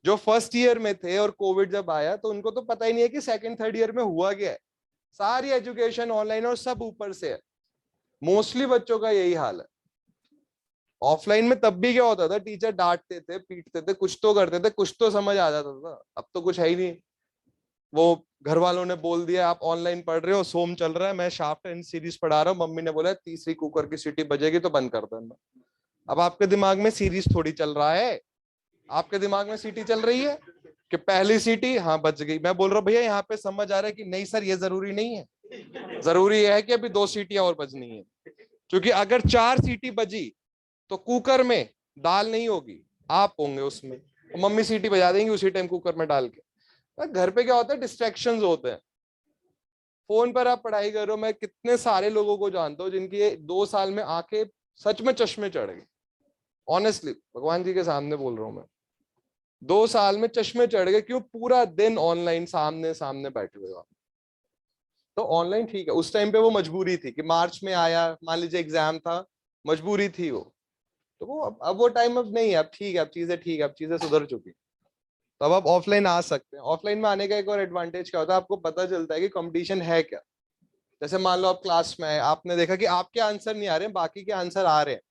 जो फर्स्ट ईयर में थे और कोविड जब आया तो उनको तो पता ही नहीं है कि सेकंड थर्ड ईयर में हुआ क्या है। सारी एजुकेशन ऑनलाइन और सब ऊपर से है। मोस्टली बच्चों का यही हाल है। ऑफलाइन में तब भी क्या होता था, टीचर डांटते थे, पीटते थे, कुछ तो करते थे, कुछ तो समझ आ जाता था। अब तो कुछ है ही नहीं। वो घर वालों ने बोल दिया आप ऑनलाइन पढ़ रहे हो, सोम चल रहा है, मैं शाफ्ट एंड सीरीज पढ़ा रहा हूँ, मम्मी ने बोला तीसरी कुकर की सीटी बजेगी तो बंद कर देना। अब आपके दिमाग में सीरीज थोड़ी चल रहा है, आपके दिमाग में सीटी चल रही है कि पहली सीटी हाँ बज गई। मैं बोल रहा हूँ भैया यहाँ पे समझ आ रहा है कि नहीं सर ये जरूरी नहीं है, जरूरी है कि अभी 2 सीटियां और बजनी है, क्योंकि अगर 4 सीटी बजी तो कुकर में दाल नहीं होगी, आप होंगे उसमें, मम्मी सीटी बजा देंगी उसी टाइम कुकर में डाल के। घर पे क्या होता है, डिस्ट्रैक्शंस होते हैं। फोन पर आप पढ़ाई कर रहे हो, मैं कितने सारे लोगों को जानता हूँ जिनकी 2 साल में आंखें सच में चश्मे चढ़ गए। ऑनेस्टली भगवान जी के सामने बोल रहा हूँ मैं, 2 साल में चश्मे चढ़ गए। क्यों? पूरा दिन ऑनलाइन सामने सामने बैठे हुए आप। तो ऑनलाइन ठीक है, उस टाइम पे वो मजबूरी थी कि मार्च में आया, मान लीजिए एग्जाम था, मजबूरी थी वो। तो वो अब वो टाइम अब नहीं है, अब ठीक है, अब चीजें ठीक है, अब चीजें सुधर चुकी। तो अब आप ऑफलाइन आ सकते हैं। ऑफलाइन में आने का एक और एडवांटेज क्या होता है, आपको पता चलता है कि कंपटीशन है क्या। जैसे मान लो आप क्लास में आए, आपने देखा कि आपके आंसर नहीं आ रहे हैं, बाकी के आंसर आ रहे हैं,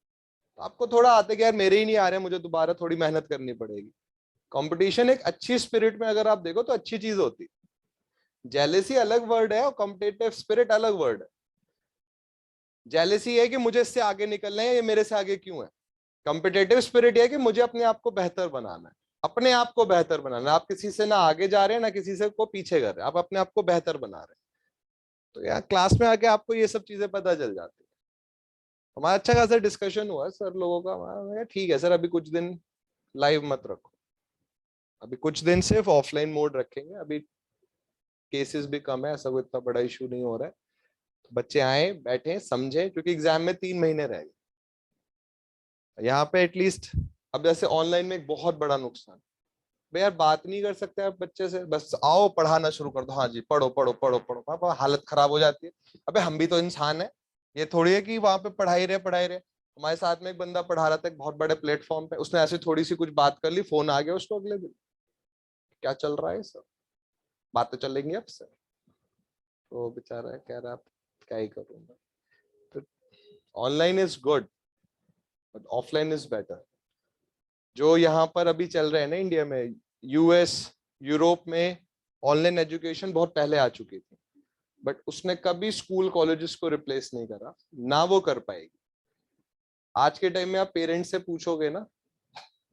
तो आपको थोड़ा आते कि यार मेरे ही नहीं आ रहे, मुझे दोबारा थोड़ी मेहनत करनी पड़ेगी। कंपटीशन एक अच्छी स्पिरिट में अगर आप देखो तो अच्छी चीज होती है। जेलेसी अलग वर्ड है और कॉम्पिटिटिव स्पिरिट अलग वर्ड है। जेलेसी है कि मुझे इससे आगे निकलना है, ये मेरे से आगे क्यों है। कॉम्पिटिटिव स्पिरिट है कि मुझे अपने आप को बेहतर बनाना है, अपने आप को बेहतर बनाना है। आप किसी से ना आगे जा रहे हैं ना किसी से को पीछे कर रहे हैं, आप अपने आप को बेहतर बना रहे हैं। तो यार क्लास में आके आपको ये सब चीजें पता चल जाती है। हमारा अच्छा खासा डिस्कशन हुआ सर लोगों का, हमारा ठीक है सर अभी कुछ दिन लाइव मत रखो, अभी कुछ दिन सिर्फ ऑफलाइन मोड रखेंगे, अभी केसेस भी कम है, ऐसा कोई इतना बड़ा इशू नहीं हो रहा है। तो बच्चे आए बैठे समझे, क्योंकि एग्जाम में 3 महीने रह गए यहाँ पे एटलीस्ट। अब जैसे ऑनलाइन में एक बहुत बड़ा नुकसान, भाई यार बात नहीं कर सकते आप बच्चे से, बस आओ पढ़ाना शुरू कर दो, हाँ जी पढ़ो पढ़ो पढ़ो पढ़ो, पापा हालत खराब हो जाती है। अबे हम भी तो इंसान है, ये थोड़ी है कि वहां पे पढ़ाई रहे पढ़ाई रहे। हमारे साथ में एक बंदा पढ़ा रहा था एक बहुत बड़े प्लेटफॉर्म पे, उसने ऐसी थोड़ी सी कुछ बात कर ली, फोन आ गया उसको अगले दिन, क्या चल रहा है सर, बातें चलेंगी अब सर। तो बेचारा कह रहा क्या ही करूंगा। तो online is good but offline is better. जो यहाँ पर अभी चल रहे हैं ना इंडिया में, यूएस, यूरोप में ऑनलाइन एजुकेशन बहुत पहले आ चुकी थी, बट उसने कभी स्कूल कॉलेजेस को रिप्लेस नहीं करा, ना वो कर पाएगी। आज के टाइम में आप पेरेंट्स से पूछोगे ना,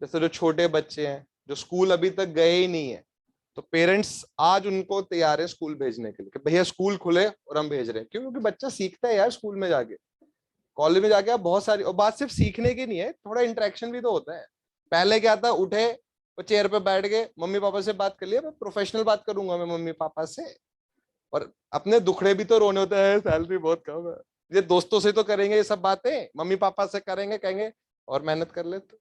जैसे जो छोटे बच्चे हैं जो स्कूल अभी तक गए ही नहीं है, तो पेरेंट्स आज उनको तैयार है स्कूल भेजने के लिए कि भैया स्कूल खुले और हम भेज रहे हैं। क्यों? क्योंकि बच्चा सीखता है यार स्कूल में जाके, कॉलेज में जाके आप बहुत सारी, और बात सिर्फ सीखने की नहीं है, थोड़ा इंटरेक्शन भी तो होता है। पहले क्या था, उठे वो चेयर पे बैठ गए, मम्मी पापा से बात कर लिया, मैं प्रोफेशनल बात करूंगा मैं मम्मी पापा से, और अपने दुखड़े भी तो रोने होते हैं, सैलरी बहुत कम है। ये दोस्तों से तो करेंगे ये सब बातें, मम्मी पापा से करेंगे, कहेंगे और मेहनत कर लेते।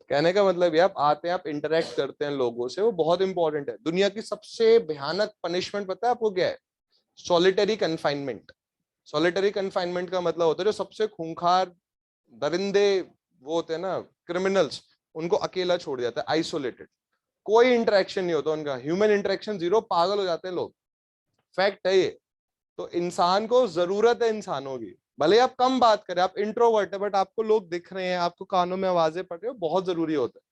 कहने का मतलब ये, आप आते हैं, आप इंटरेक्ट करते हैं लोगों से, वो बहुत इंपॉर्टेंट है। दुनिया की सबसे भयानक पनिशमेंट पता है आपको क्या है? Solitary confinement. सॉलिटरी कन्फाइनमेंट का मतलब होता है जो सबसे खूंखार दरिंदे वो होते हैं ना, क्रिमिनल्स, उनको अकेला छोड़ जाता है, आइसोलेटेड, कोई इंटरेक्शन नहीं होता उनका, ह्यूमन इंटरेक्शन जीरो, पागल हो जाते हैं लोग। फैक्ट है ये। तो इंसान को जरूरत है इंसानों की, भले आप कम बात करें, आप इंट्रोवर्ट है बट आपको लोग दिख रहे हैं, आपको कानों में आवाजें पड़ रही हो, बहुत जरूरी होता है।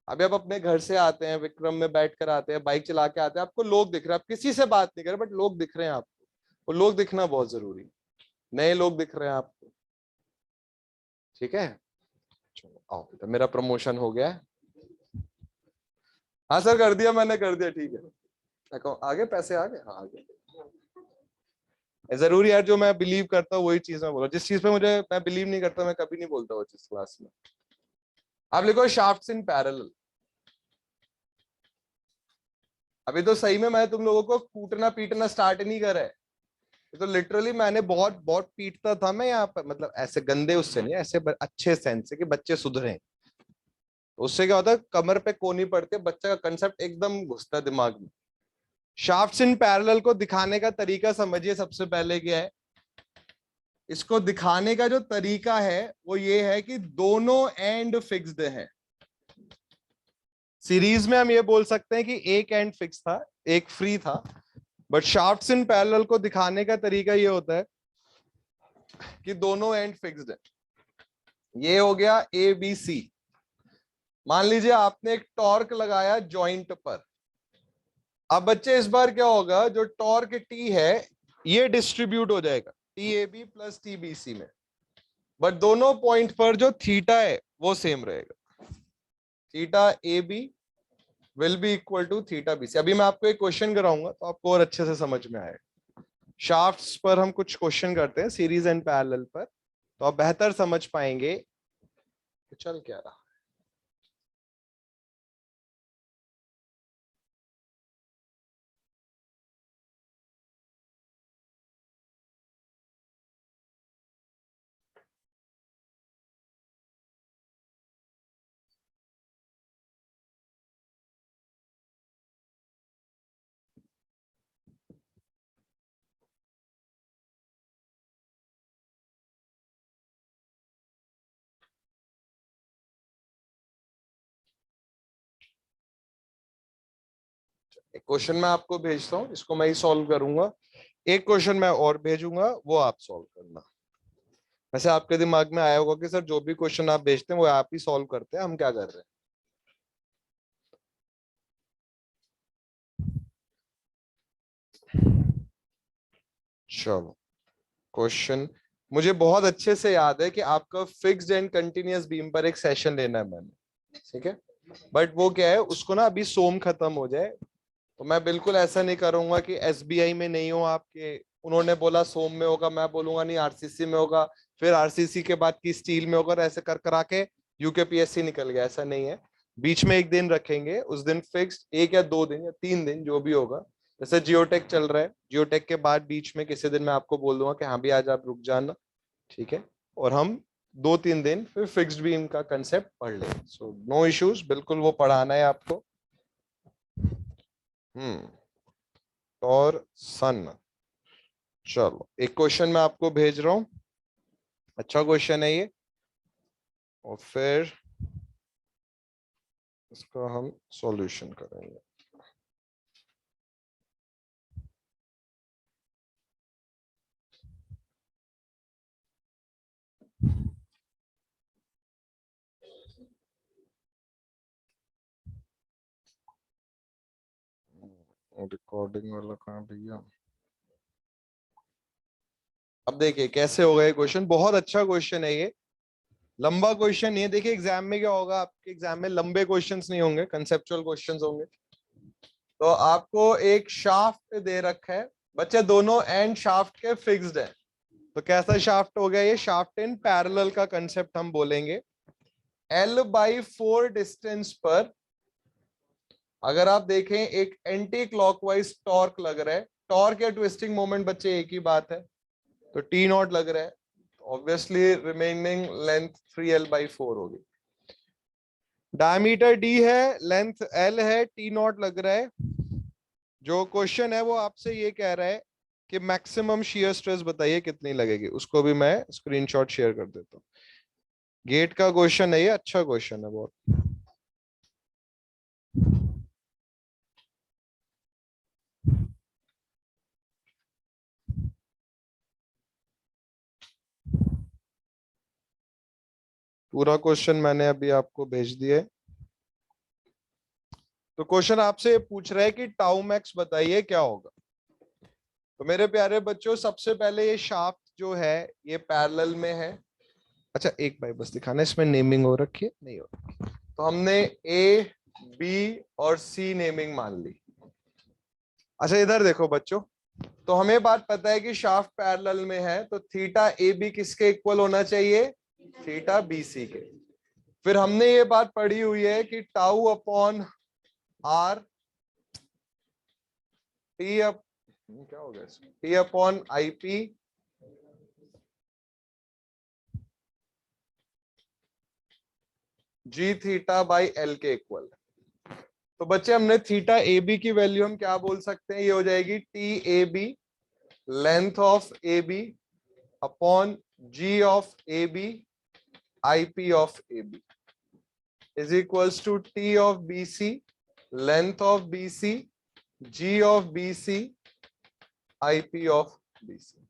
अभी आप अपने घर से आते हैं, विक्रम में बैठ कर आते हैं, बाइक चला के आते हैं, आपको लोग दिख रहे हैं, आप किसी से बात नहीं कर रहे बट लोग दिख रहे हैं आपको, वो लोग दिखना बहुत जरूरी है। नए लोग दिख रहे हैं आपको? ठीक है, चलो आओ बेटा, मेरा प्रमोशन हो गया है। हाँ सर कर दिया मैंने, कर दिया, ठीक है। आगे पैसे आ गए, हाँ आगे। जरूरी यार, जो मैं बिलीव करता हूँ वही चीज मैं बोला, जिस चीज पे मुझे मैं बिलीव नहीं करता मैं कभी नहीं बोलता वो चीज क्लास में। आप लिखो शाफ्ट्स इन पैरेलल। अभी तो सही में मैं तुम लोगों को कूटना पीटना स्टार्ट नहीं करा है, ये तो लिटरली मैंने बहुत बहुत पीटता था मैं यहाँ पर, मतलब ऐसे गंदे उससे नहीं, ऐसे अच्छे सेंस से कि बच्चे सुधरे। तो उससे क्या होता है, कमर पे कोनी पड़ती है, बच्चे का कंसेप्ट एकदम घुसता है दिमाग में। शाफ्ट्स इन पैरेलल को दिखाने का तरीका समझिए, सबसे पहले क्या है, इसको दिखाने का जो तरीका है वो ये है कि दोनों एंड फिक्स्ड हैं। सीरीज में हम ये बोल सकते हैं कि एक एंड फिक्स था, एक फ्री था, बट शाफ्ट्स इन पैरेलल को दिखाने का तरीका ये होता है कि दोनों एंड फिक्स्ड है। ये हो गया ए बी सी। मान लीजिए आपने एक टॉर्क लगाया जॉइंट पर। अब बच्चे इस बार क्या होगा, जो टॉर्क टी है ये डिस्ट्रीब्यूट हो जाएगा T A B plus T B C में, बट दोनों पॉइंट पर जो थीटा है वो सेम रहेगा। Theta A B will be equal to theta B C. अभी मैं आपको एक क्वेश्चन कराऊंगा तो आपको और अच्छे से समझ में आएगा। शाफ्ट्स पर हम कुछ क्वेश्चन करते हैं सीरीज एंड पैरेलल पर, तो आप बेहतर समझ पाएंगे कि चल क्या रहा। एक क्वेश्चन मैं आपको भेजता हूँ, इसको मैं ही सॉल्व करूंगा। एक क्वेश्चन मैं और भेजूंगा, वो आप सॉल्व करना। वैसे आपके दिमाग में आया होगा कि सर जो भी क्वेश्चन आप भेजते हैं वो आप ही सॉल्व करते हैं, हम क्या कर रहे हैं। चलो क्वेश्चन, मुझे बहुत अच्छे से याद है कि आपका फिक्स्ड एंड कंटिन्यूअस बीम पर एक सेशन लेना है मैंने, ठीक है। बट वो क्या है, उसको ना अभी सोम खत्म हो जाए, तो मैं बिल्कुल ऐसा नहीं करूंगा कि एसबीआई में नहीं हो आपके, उन्होंने बोला सोम में होगा, मैं बोलूंगा नहीं आरसीसी में होगा, फिर आरसीसी के बाद की स्टील में होगा, ऐसे कर करा के यूकेपीएससी निकल गया। ऐसा नहीं है, बीच में एक दिन रखेंगे, उस दिन फिक्स्ड 1 या 2 दिन या 3 दिन जो भी होगा। जैसे जियोटेक चल रहा है, जियोटेक के बाद बीच में किसी दिन मैं आपको बोल दूंगा कि हाँ भी आज आप रुक जाना, ठीक है। और हम 2-3 दिन फिर फिक्स्ड बीम का कंसेप्ट पढ़ लेंगे। सो नो इश्यूज, बिल्कुल वो पढ़ाना है आपको। हम्म, और सन। चलो एक क्वेश्चन मैं आपको भेज रहा हूं, अच्छा क्वेश्चन है ये, और फिर इसका हम सॉल्यूशन करेंगे। रिकॉर्डिंग वाला कहाँ भैया। अब देखिए कैसे होगा ये क्वेश्चन, बहुत अच्छा क्वेश्चन है ये, लंबा क्वेश्चन नहीं है। देखिए एग्जाम में क्या होगा, आपके एग्जाम में लंबे क्वेश्चंस नहीं होंगे, कंसेप्चुअल क्वेश्चंस होंगे। तो आपको एक शाफ्ट दे रखा है बच्चे, दोनों एंड शाफ्ट के फिक्स्ड है। तो कैसा शाफ्ट हो गया ये, शाफ्ट इन पैरेलल का कंसेप्ट हम बोलेंगे। L/4 डिस्टेंस पर अगर आप देखें एक एंटी क्लॉकवाइज टॉर्क लग रहा है, टॉर्क या ट्विस्टिंग मोमेंट बच्चे एक ही बात है, तो टी नॉट लग रहा है, ऑब्वियसली रिमेनिंग लेंथ 3L/4 होगी। डायमीटर डी है, लेंथ एल है, टी नॉट लग रहा है। जो क्वेश्चन है वो आपसे ये कह रहा है कि मैक्सिमम शियर स्ट्रेस बताइए कितनी लगेगी, उसको भी मैं स्क्रीनशॉट शेयर कर देता हूँ। गेट का क्वेश्चन है ये, अच्छा क्वेश्चन है बहुत। पूरा क्वेश्चन मैंने अभी आपको भेज दिया है। तो क्वेश्चन आपसे पूछ रहा है कि टाउ मैक्स बताइए क्या होगा। तो मेरे प्यारे बच्चों, सबसे पहले ये शाफ्ट जो है ये पैरेलल में है। अच्छा एक बार बस दिखाना, इसमें नेमिंग हो रखी है, नहीं हो रखी। तो हमने ए बी और सी नेमिंग मान ली। अच्छा इधर देखो बच्चों, तो हमें बात पता है कि शाफ्ट पैरेलल में है, तो थीटा ए बी किसके इक्वल होना चाहिए? थीटा बी सी के। फिर हमने ये बात पढ़ी हुई है कि tau upon R T up क्या हो गया, T upon I P G theta by L के इक्वल। तो बच्चे हमने थीटा ए बी की वैल्यू हम क्या बोल सकते हैं? ये हो जाएगी T A B length of A B upon G of A B I P of A B is equals to T of B C length of B C G of B C I P of B C.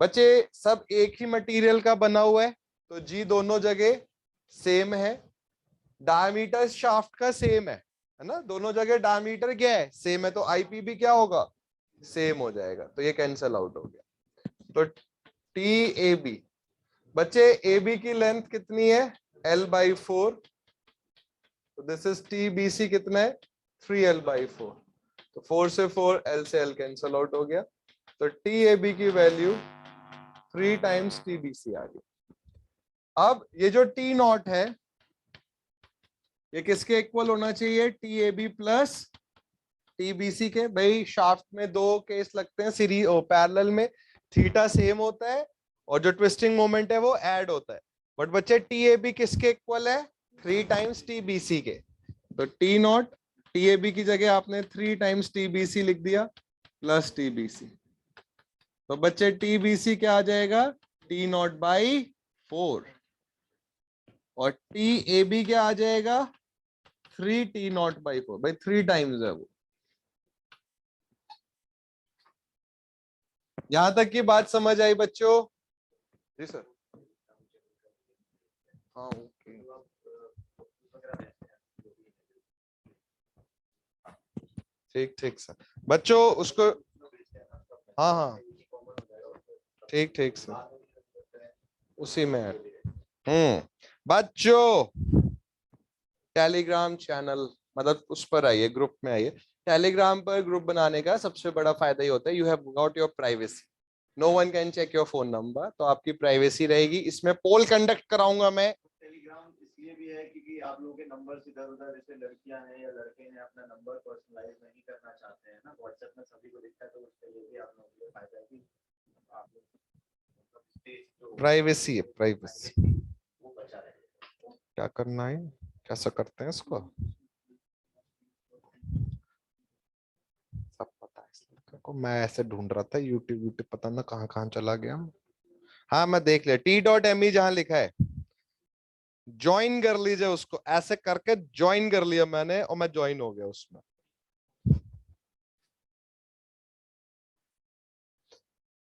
बच्चे सब एक ही material का बना हुआ है, तो जी दोनों जगह सेम है। डायमीटर शाफ्ट का सेम है ना, दोनों जगह डायमीटर क्या है? सेम है, तो आईपी भी क्या होगा? सेम हो जाएगा, तो ये कैंसल आउट हो गया। तो टी ए बी, बच्चे ए बी की लेंथ कितनी है? एल बाई फोर, तो this is T B C कितना है? 3L/4। तो 4 से 4, L से L कैंसल आउट हो गया, तो टी ए बी की value 3 times T B C आ गई। अब ये जो टी नॉट है ये किसके इक्वल होना चाहिए? T A B plus T B C के। भाई शाफ्ट में दो केस लगते हैं, सीरीज पैरेलल में थीटा सेम होता है और जो ट्विस्टिंग मोमेंट है वो ऐड होता है। बट बच्चे टी ए बी किसके इक्वल है? 3 टाइम्स टी बी सी के। तो T nought T A B की जगह आपने 3 टाइम्स टी बी सी लिख दिया प्लस टी बी सी। तो बच्चे टी बी सी क्या आ जाएगा? टी नॉट बाई 4 और टी ए बी क्या आ जाएगा? 3T0/4। भाई 3 टाइम्स है वो। यहां तक की बात समझ आई बच्चों? जी सर। हाँ ओके, ठीक ठीक सर। बच्चों उसको, हाँ हाँ ठीक ठीक सर, उसी में है। बच्चों टेलीग्राम चैनल मतलब उस पर आइए, ग्रुप में आइए। टेलीग्राम पर ग्रुप बनाने का सबसे बड़ा फायदा ही होता है, you have got your privacy. No one can check your phone number, तो आपकी प्राइवेसी रहेगी। इसमें पोल कंडक्ट कराऊंगा मैं। टेलीग्राम इसलिए भी है क्योंकि आप लोगों के नंबर इधर उधर, जैसे लड़कियां हैं या लड़के हैं अपना नंबर पर्सनलाइज नहीं करना चाहते हैं ना, व्हाट्सएप में सभी को दिखता है, तो उसके लिए भी आप लोगों के लिए फायदा है कि आप लोग प्राइवेसी है, प्राइवेसी। वो बचा रहे। क्या करना है, कैसा करते हैं इसको, सब पता है इस लड़के को। मैं ऐसे ढूंढ रहा था यूट्यूब यूट्यूब, पता ना कहाँ कहाँ चला गया। हाँ मैं देख लिया, T.me जहां लिखा है ज्वाइन कर लीजिए उसको, ऐसे करके ज्वाइन कर लिया मैंने और मैं ज्वाइन हो गया उसमें।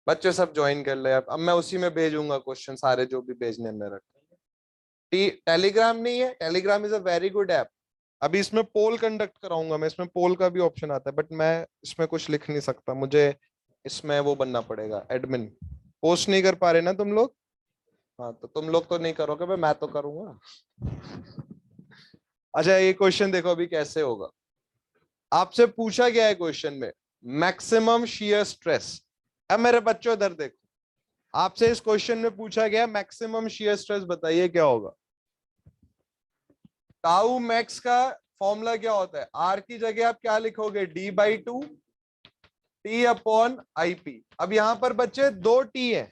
बच्चे सब ज्वाइन कर ले। अब मैं उसी में भेजूंगा क्वेश्चन सारे जो भी भेजने में रखे। टेलीग्राम नहीं है, Telegram is a very good app. अभी इसमें पोल कंडक्ट कराऊंगा मैं, इसमें पोल का भी ऑप्शन आता है, बट मैं इसमें कुछ लिख नहीं सकता, मुझे इसमें वो बनना पड़ेगा एडमिन। पोस्ट नहीं कर पा रहे ना तुम लोग? हाँ तो तुम लोग तो नहीं करोगे, मैं तो करूंगा। अच्छा ये क्वेश्चन देखो अभी कैसे होगा। आपसे पूछा गया है क्वेश्चन में मैक्सिमम शियर स्ट्रेस। अब मेरे बच्चों इधर देखो, आपसे इस क्वेश्चन में पूछा गया मैक्सिमम शियर स्ट्रेस, बताइए क्या होगा? टाउ मैक्स का फॉर्मूला क्या होता है? आर की जगह आप क्या लिखोगे? D/2 T upon I P. अब यहां पर बच्चे दो टी है,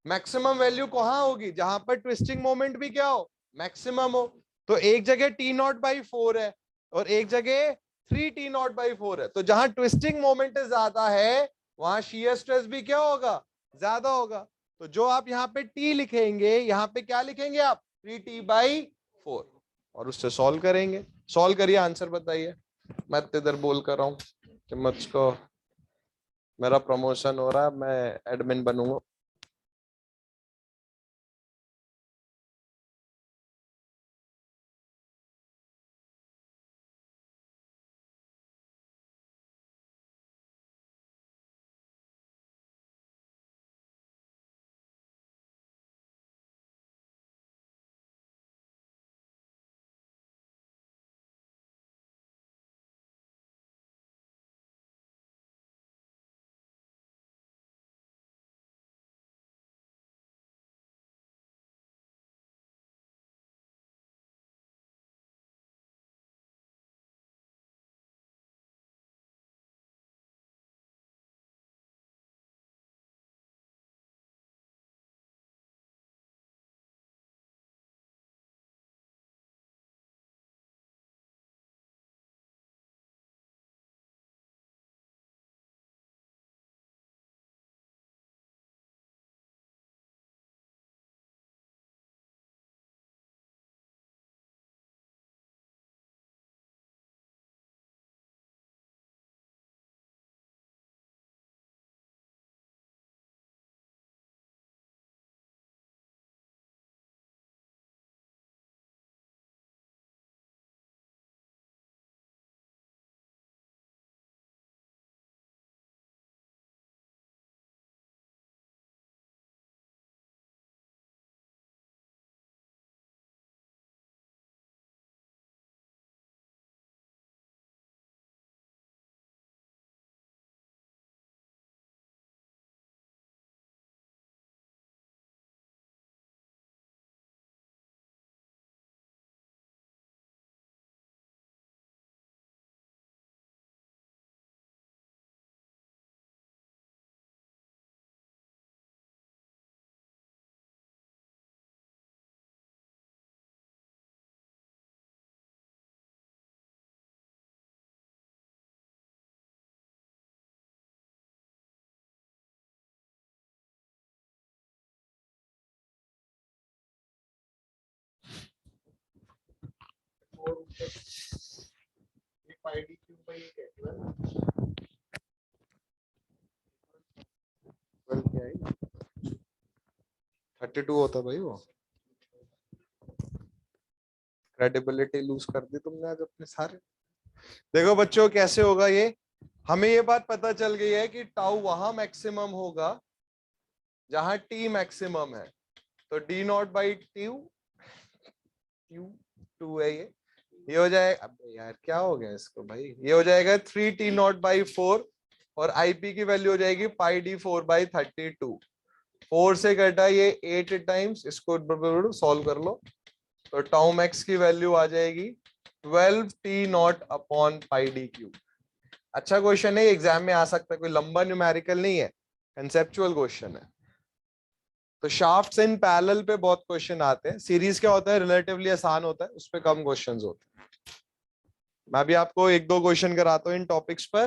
मैक्सिमम वैल्यू कहां होगी? जहां पर ट्विस्टिंग मोमेंट भी क्या हो? मैक्सिमम हो। तो एक जगह T0/4 है और एक जगह 3T0/4 है, तो जहां ट्विस्टिंग मोमेंट ज्यादा है वहां शियर स्ट्रेस भी क्या होगा? ज्यादा होगा। तो जो आप यहाँ पे T लिखेंगे, यहाँ पे क्या लिखेंगे आप? 3T/4 और उससे सॉल्व करेंगे। सॉल्व करिए, आंसर बताइए। मैं तो इधर बोल कर रहा हूँ कि मुझको, मेरा प्रमोशन हो रहा है, मैं एडमिन बनूंगा। पाई डी क्यूब बाई एक है 12 क्या है 32 होता भाई वो। क्रेडिबिलिटी लूज कर दी तुमने आज अपने सारे। देखो बच्चों कैसे होगा ये, हमें ये बात पता चल गई है कि टाउ वहां मैक्सिमम होगा जहां टी मैक्सिमम है। तो D nought by two Q 2 है ये हो जाएगा। अब यार क्या हो गया इसको भाई, ये हो जाएगा 3 T0/4 और आईपी की वैल्यू हो जाएगी पाई डी 4/32। 4 से कटा ये 8 टाइम्स, इसको सॉल्व कर लो तो टाउ मैक्स की वैल्यू आ जाएगी 12T0/πd3। अच्छा क्वेश्चन है, एग्जाम में आ सकता है, कोई लंबा न्यूमेरिकल नहीं है, कंसेप्चुअल क्वेश्चन है। तो शाफ्ट्स इन पैरेलल पे बहुत क्वेश्चन आते हैं, सीरीज क्या होता है रिलेटिवली आसान होता है, उस पे कम क्वेश्चंस होते हैं। मैं भी आपको एक दो क्वेश्चन कराता हूँ इन टॉपिक्स पर,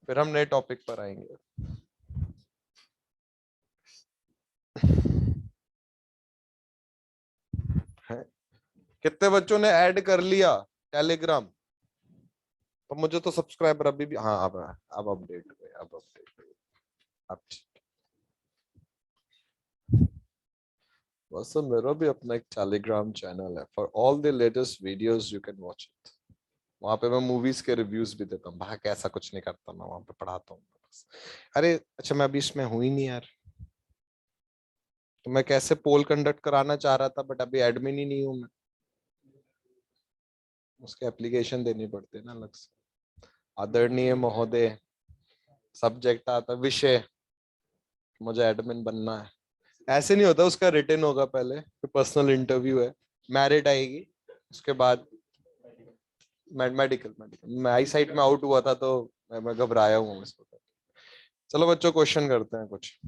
फिर हम नए टॉपिक पर आएंगे। कितने बच्चों ने ऐड कर लिया टेलीग्राम? तो मुझे तो सब्सक्राइबर अभी भी, हाँ अब अपडेट हुए, अब अपडेट हुए, अब बस मेरा भी अपना एक टेलीग्राम चैनल है, for all the latest videos you can watch it. वहां पे मैं मूवीज के रिव्यूज भी देता हूँ, भाई ऐसा कुछ नहीं करता, मैं वहां पे पढ़ाता हूँ बस। अरे अच्छा मैं अभी इसमें हूं ही नहीं यार, तो मैं कैसे पोल कंडक्ट कराना चाह रहा था, बट अभी एडमिन ही नहीं हूं मैं, उसके एप्लीकेशन देनी पड़ती है ना अलग से। आदरणीय महोदय, सब्जेक्ट आता विषय, मुझे एडमिन बनना है। ऐसे नहीं होता, उसका रिटन होगा पहले, फिर पर्सनल इंटरव्यू है, मेरिट आएगी, उसके बाद मेडिकल मेडिकल मैं आई साइट में आउट हुआ था तो मैं घबराया हूँ इसको। चलो बच्चों क्वेश्चन करते हैं कुछ।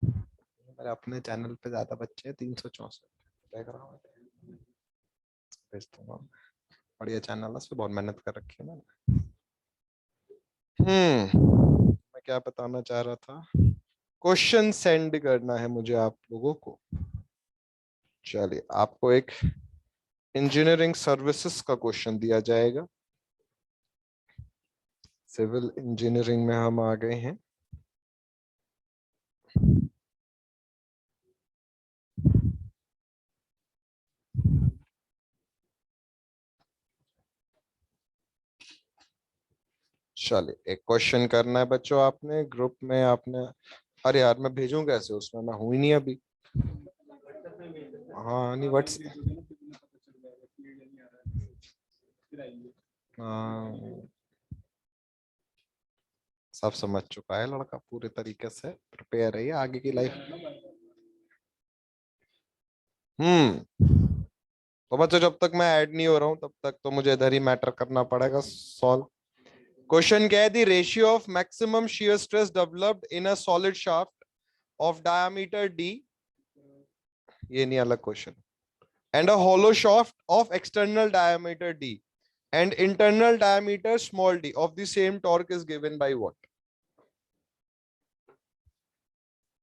मेरे अपने चैनल पे ज्यादा बच्चे हैं, 364 देख रहा हूँ, भेजता हूँ। बढ़िया चैनल है, उस पर बहुत मेहनत कर रखी है मैंने। मैं क्या बताना चाह रहा था, क्वेश्चन सेंड करना है मुझे आप लोगों को। चलिए आपको एक इंजीनियरिंग सर्विसेज का क्वेश्चन दिया जाएगा। सिविल इंजीनियरिंग में हम आ गए हैं। चलिए एक क्वेश्चन करना है बच्चों, आपने ग्रुप में आपने, अरे यार मैं भेजूं कैसे, उसमें मैं हूं ही नहीं अभी। हाँ नहीं व्हाट्स, हाँ सब समझ चुका है लड़का, पूरे तरीके से प्रिपेयर है ये आगे की लाइफ। तो बच्चों जब तक मैं ऐड नहीं हो रहा हूं तब तक तो मुझे इधर ही मैटर करना पड़ेगा सॉल्व। क्वेश्चन क्या है, the ratio of maximum shear stress developed in a solid shaft of diameter D, ये नहीं अलग question, and a hollow shaft of external diameter d and internal diameter small d of the same torque is given by what?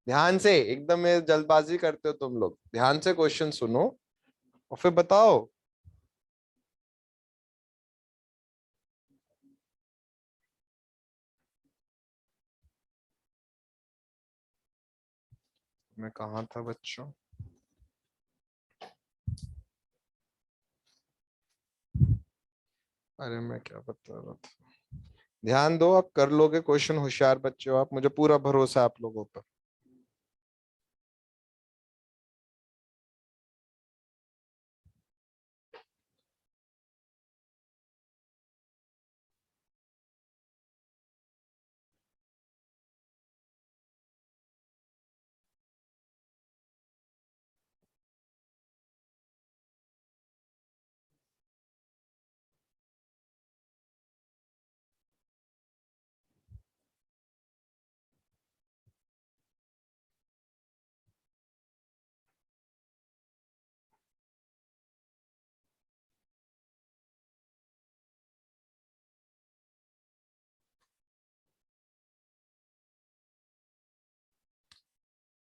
ध्यान से, एकदम ये जल्दबाजी करते हो तुम लोग, ध्यान से क्वेश्चन सुनो और फिर बताओ। मैं कहा था बच्चों, अरे मैं क्या बता रहा था, ध्यान दो, आप कर लोगे क्वेश्चन, होशियार बच्चे हो आप, मुझे पूरा भरोसा है आप लोगों पर।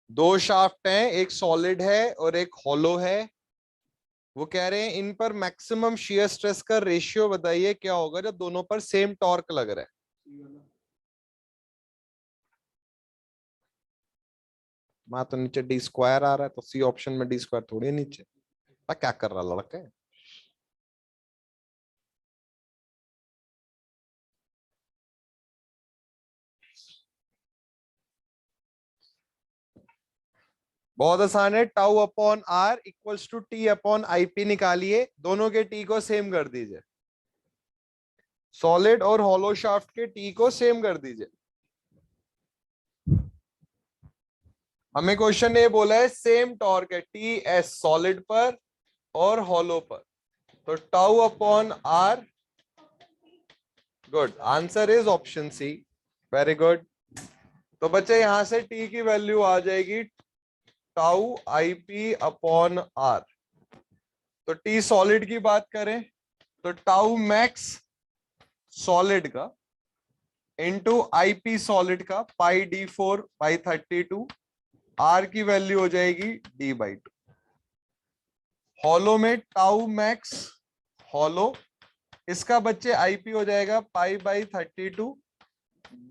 दो शाफ्ट हैं, एक सॉलिड है और एक हॉलो है, वो कह रहे हैं इन पर मैक्सिमम शियर स्ट्रेस का रेशियो बताइए क्या होगा जब दोनों पर सेम टॉर्क लग रहा है। वहां तो नीचे डी स्क्वायर आ रहा है, तो सी ऑप्शन में डी स्क्वायर थोड़ी है नीचे। क्या कर रहा लड़का है। बहुत आसान है, tau upon R equals to T upon IP निकालिए, दोनों के टी को सेम कर दीजिए, सॉलिड और हॉलो शाफ्ट के टी को सेम कर दीजिए। हमें क्वेश्चन ये बोला है सेम टॉर्क है टी एस सॉलिड पर और हॉलो पर, तो tau upon R, good answer is option C, very good. तो बच्चे यहां से टी की वैल्यू आ जाएगी tau I P upon R. तो टी सॉलिड की बात करें तो टाउ मैक्स सॉलिड का इंटू आईपी सॉलिड का पाई डी 4/32, आर की वैल्यू हो जाएगी d/2। हॉलो में टाउ मैक्स हॉलो, इसका बच्चे आईपी हो जाएगा पाई/32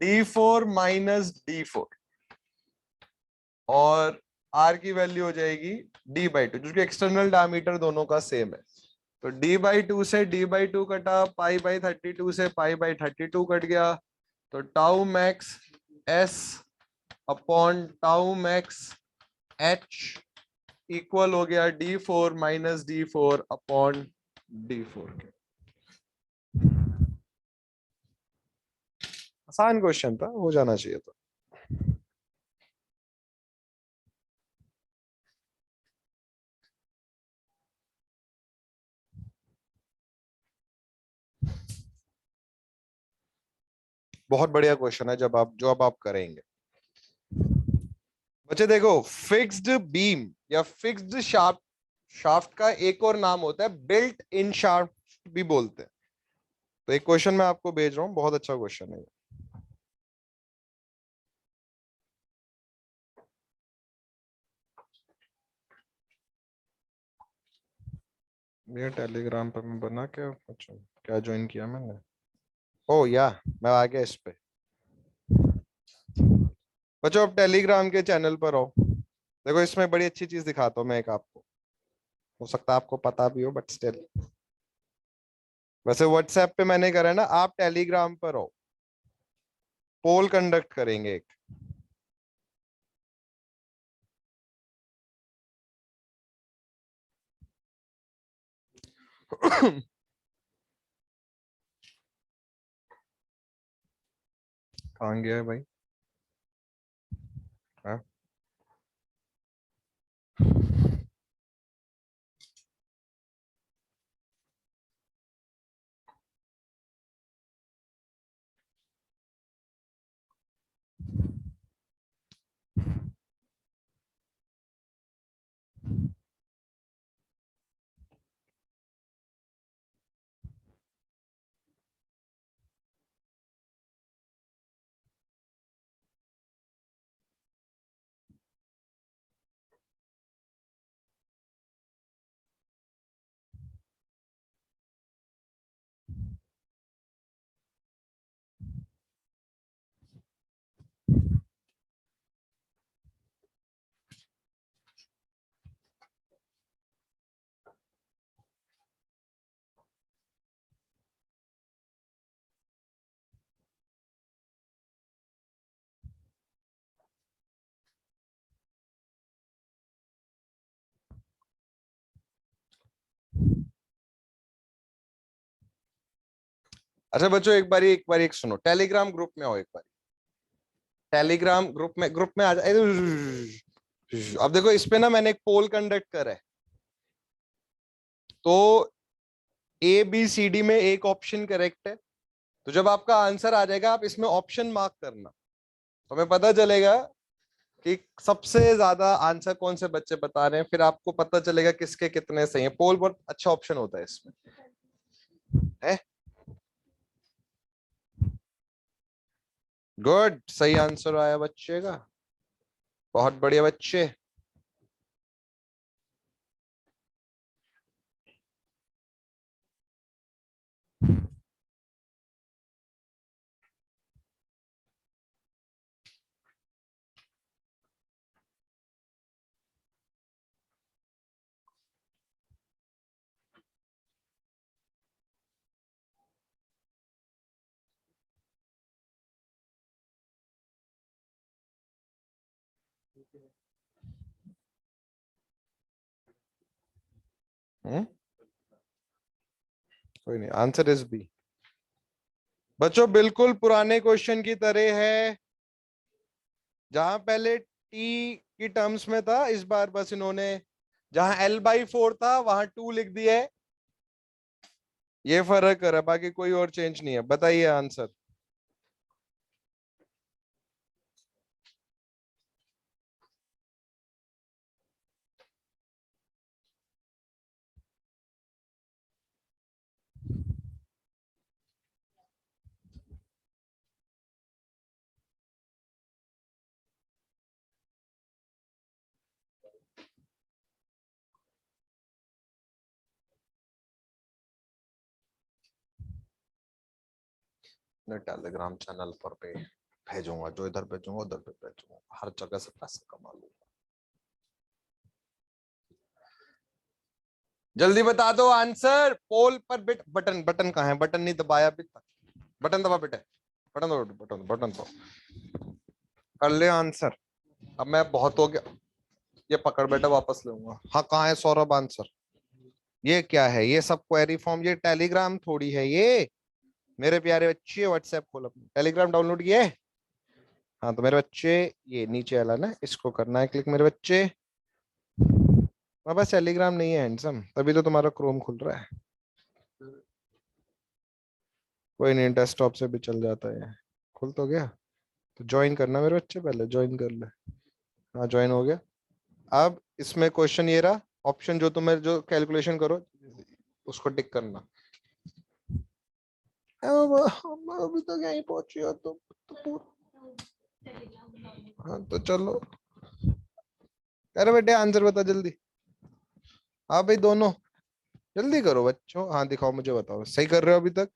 d4 माइनस d4, और आर की वैल्यू हो जाएगी d/2, क्योंकि एक्सटर्नल डायमीटर दोनों का सेम है। तो d/2 से d/2 कटा, पाई/32 से पाई/32 कट गया, तो tau max S upon tau max H equal हो गया d4 minus d4 upon d4 के। आसान क्वेश्चन था, हो जाना चाहिए था। बहुत बढ़िया क्वेश्चन है जब आप जो अब आप करेंगे। बच्चे देखो, फिक्स्ड बीम या फिक्स्ड शाफ्ट, शाफ्ट का एक और नाम होता है बिल्ट इन शाफ्ट भी बोलते हैं। तो एक क्वेश्चन मैं आपको भेज रहा हूं, बहुत अच्छा क्वेश्चन है। ये टेलीग्राम पर मैं बना क्या, अच्छा क्या ज्वाइन किया मैंने, ओ या मैं आ गया इस पे। बच्चों अब टेलीग्राम के चैनल पर आओ, देखो इसमें बड़ी अच्छी चीज दिखाता हूँ मैं एक आपको, हो सकता है आपको पता भी हो बट स्टिल। वैसे व्हाट्सएप पे मैंने करा है ना, आप टेलीग्राम पर हो, पोल कंडक्ट करेंगे एक। कहाँ गया है भाई। हाँ? अच्छा बच्चों एक बार एक सुनो, टेलीग्राम ग्रुप में आओ एक बार, टेलीग्राम ग्रुप में आ जाए। अब देखो इस पे ना मैंने एक पोल कंडक्ट करा है, तो ए बी सी डी में एक ऑप्शन करेक्ट है, तो जब आपका आंसर आ जाएगा आप इसमें ऑप्शन मार्क करना, तो हमें पता चलेगा कि सबसे ज्यादा आंसर कौन से बच्चे बता रहे हैं, फिर आपको पता चलेगा किसके कितने सही है। पोल बहुत अच्छा ऑप्शन होता है इसमें, है। गुड, सही आंसर आया बच्चे का, बहुत बढ़िया बच्चे। कोई नहीं, आंसर इज बी। बच्चों बिल्कुल पुराने क्वेश्चन की तरह है, जहां पहले टी की टर्म्स में था, इस बार बस इन्होंने जहां L/4 था वहां 2 लिख दिया है। ये फर्क है, बाकी कोई और चेंज नहीं है। बताइए आंसर। मैं टेलीग्राम चैनल पर पे भेजूंगा, जो इधर भेजूंगा उधर पे भेजूंगा, हर जगह से पैसे कमा लूंगा। जल्दी बता दो आंसर। पोल पर बटन, बटन कहाँ है? बटन नहीं दबाया अभी तक। बटन दबा बेटे, बटन दबा, बटन बटन तो कर ले आंसर। अब मैं बहुत हो गया, ये पकड़ बेटा, वापस लूंगा। हाँ कहाँ है सौरभ आंसर? ये क्या है? ये सब क्वेरी फॉर्म, ये टेलीग्राम थोड़ी है ये। मेरे प्यारे बच्चे व्हाट्सएप खोल, अपना टेलीग्राम डाउनलोड किए? हाँ तो मेरे बच्चे, ये नीचे वाला ना, इसको करना है क्लिक मेरे बच्चे। मेरे पास टेलीग्राम नहीं है हैंडसम, तभी तो तुम्हारा क्रोम खुल रहा है। कोई नहीं, डेस्कटॉप से भी चल जाता है। खुल तो गया। तो ज्वाइन करना मेरे बच्चे, पहले ज्वाइन कर ले। हाँ ज्वाइन हो गया। अब इसमें क्वेश्चन ये रहा, ऑप्शन जो तुम्हें जो कैलकुलेशन करो उसको टिक करना। अभी तक यहीं पहुंची हो तो हाँ तो चलो। अरे बेटे आंसर बता जल्दी। हाँ भाई दोनों, जल्दी करो बच्चों। हाँ दिखाओ मुझे, बताओ सही कर रहे हो अभी तक?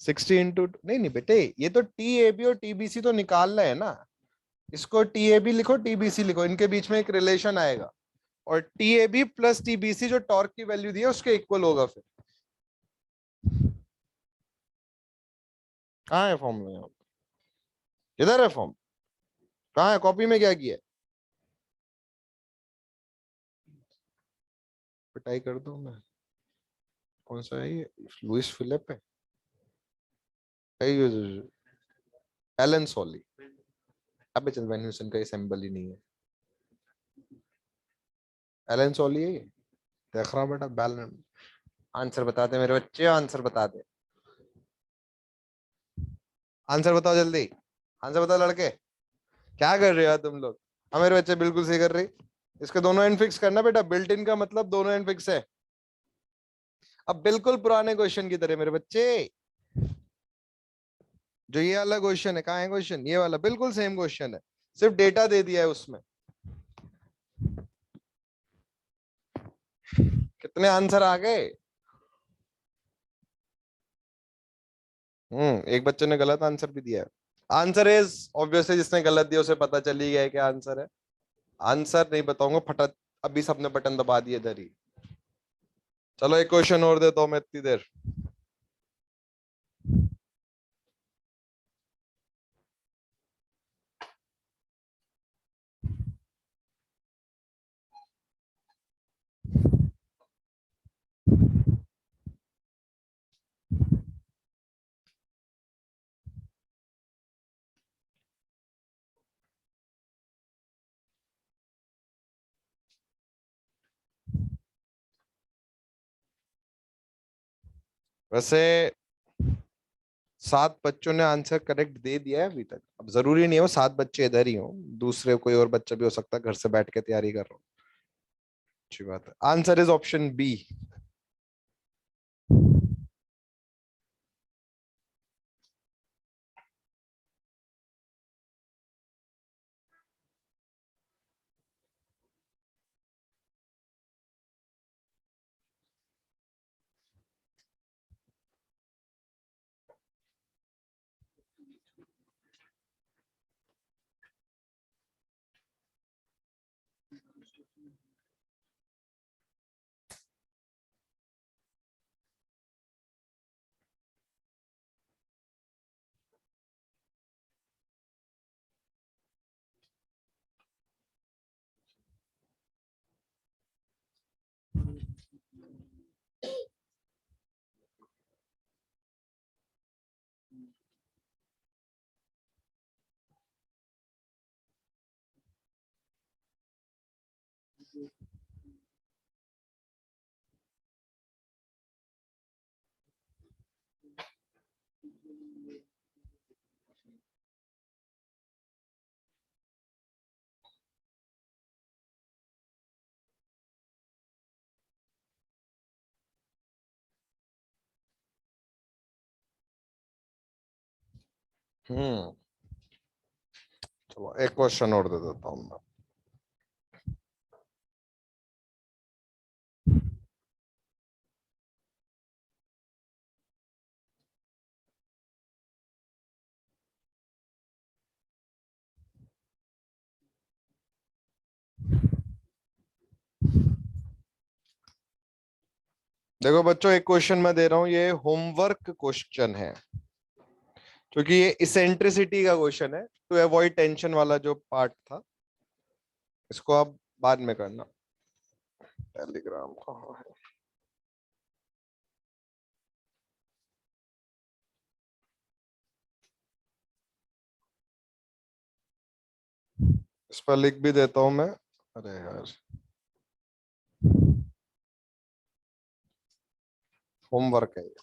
60 इंटू, नहीं नहीं बेटे, ये तो TAB और TBC तो निकालना है ना। इसको TAB लिखो, TBC लिखो, इनके बीच में एक रिलेशन आएगा, और TAB प्लस TBC जो टॉर्क की वैल्यू दी है उसके इक्वल होगा फिर। कहाँ है फॉर्म में? इधर है फॉर्म। कहाँ है कॉपी में? क्या किया है? पिटाई कर दूं मैं? कौन सा है ये? लुइस फिलिप है? एलन सोली। अबे चल, वैन ह्यूसन का ये सिंबल ही नहीं है। एलन सोली है ये। देख रहा हूँ बेटा, बैलन। आंसर बता दे मेरे बच्चे, आंसर बता दे। आंसर बताओ जल्दी। आंसर बताओ लड़के। क्या कर रहे हो तुम लोग? हाँ मेरे बच्चे बिल्कुल सही कर रही। इसके दोनों एंड फिक्स करना बेटा, बिल्ट इन का मतलब दोनों एंड फिक्स है। अब बिल्कुल पुराने क्वेश्चन की तरह मेरे बच्चे, जो ये वाला क्वेश्चन है, कहाँ है क्वेश्चन? ये वाला बिल्कुल सेम क्वेश्चन है, सिर्फ डेटा दे दिया है उसमें। कितने आंसर आ गए? एक बच्चे ने गलत आंसर भी दिया है। आंसर इज ऑब्वियसली, जिसने गलत दिया उसे पता चल ही गया है क्या आंसर है। आंसर नहीं बताऊंगा, फटा। अभी सबने बटन दबा दिए इधर ही। चलो एक क्वेश्चन और देता हूं मैं इतनी देर। वैसे 7 बच्चों ने आंसर करेक्ट दे दिया है अभी तक। अब जरूरी नहीं है वो 7 बच्चे इधर ही हो, दूसरे कोई और बच्चा भी हो सकता है घर से बैठ के तैयारी कर रहा हो। अच्छी बात है। Answer is option B. Hmm, चलो एक क्वेश्चन और दे देता हूँ मैं। देखो बच्चों, एक क्वेश्चन मैं दे रहा हूं, ये होमवर्क क्वेश्चन है, क्योंकि ये इसेंट्रिसिटी का क्वेश्चन है, टू अवॉइड टेंशन वाला जो पार्ट था, इसको आप बाद में करना। टेलीग्राम कहाँ है? इस पर लिख भी देता हूं मैं। अरे यार, होमवर्क है ये।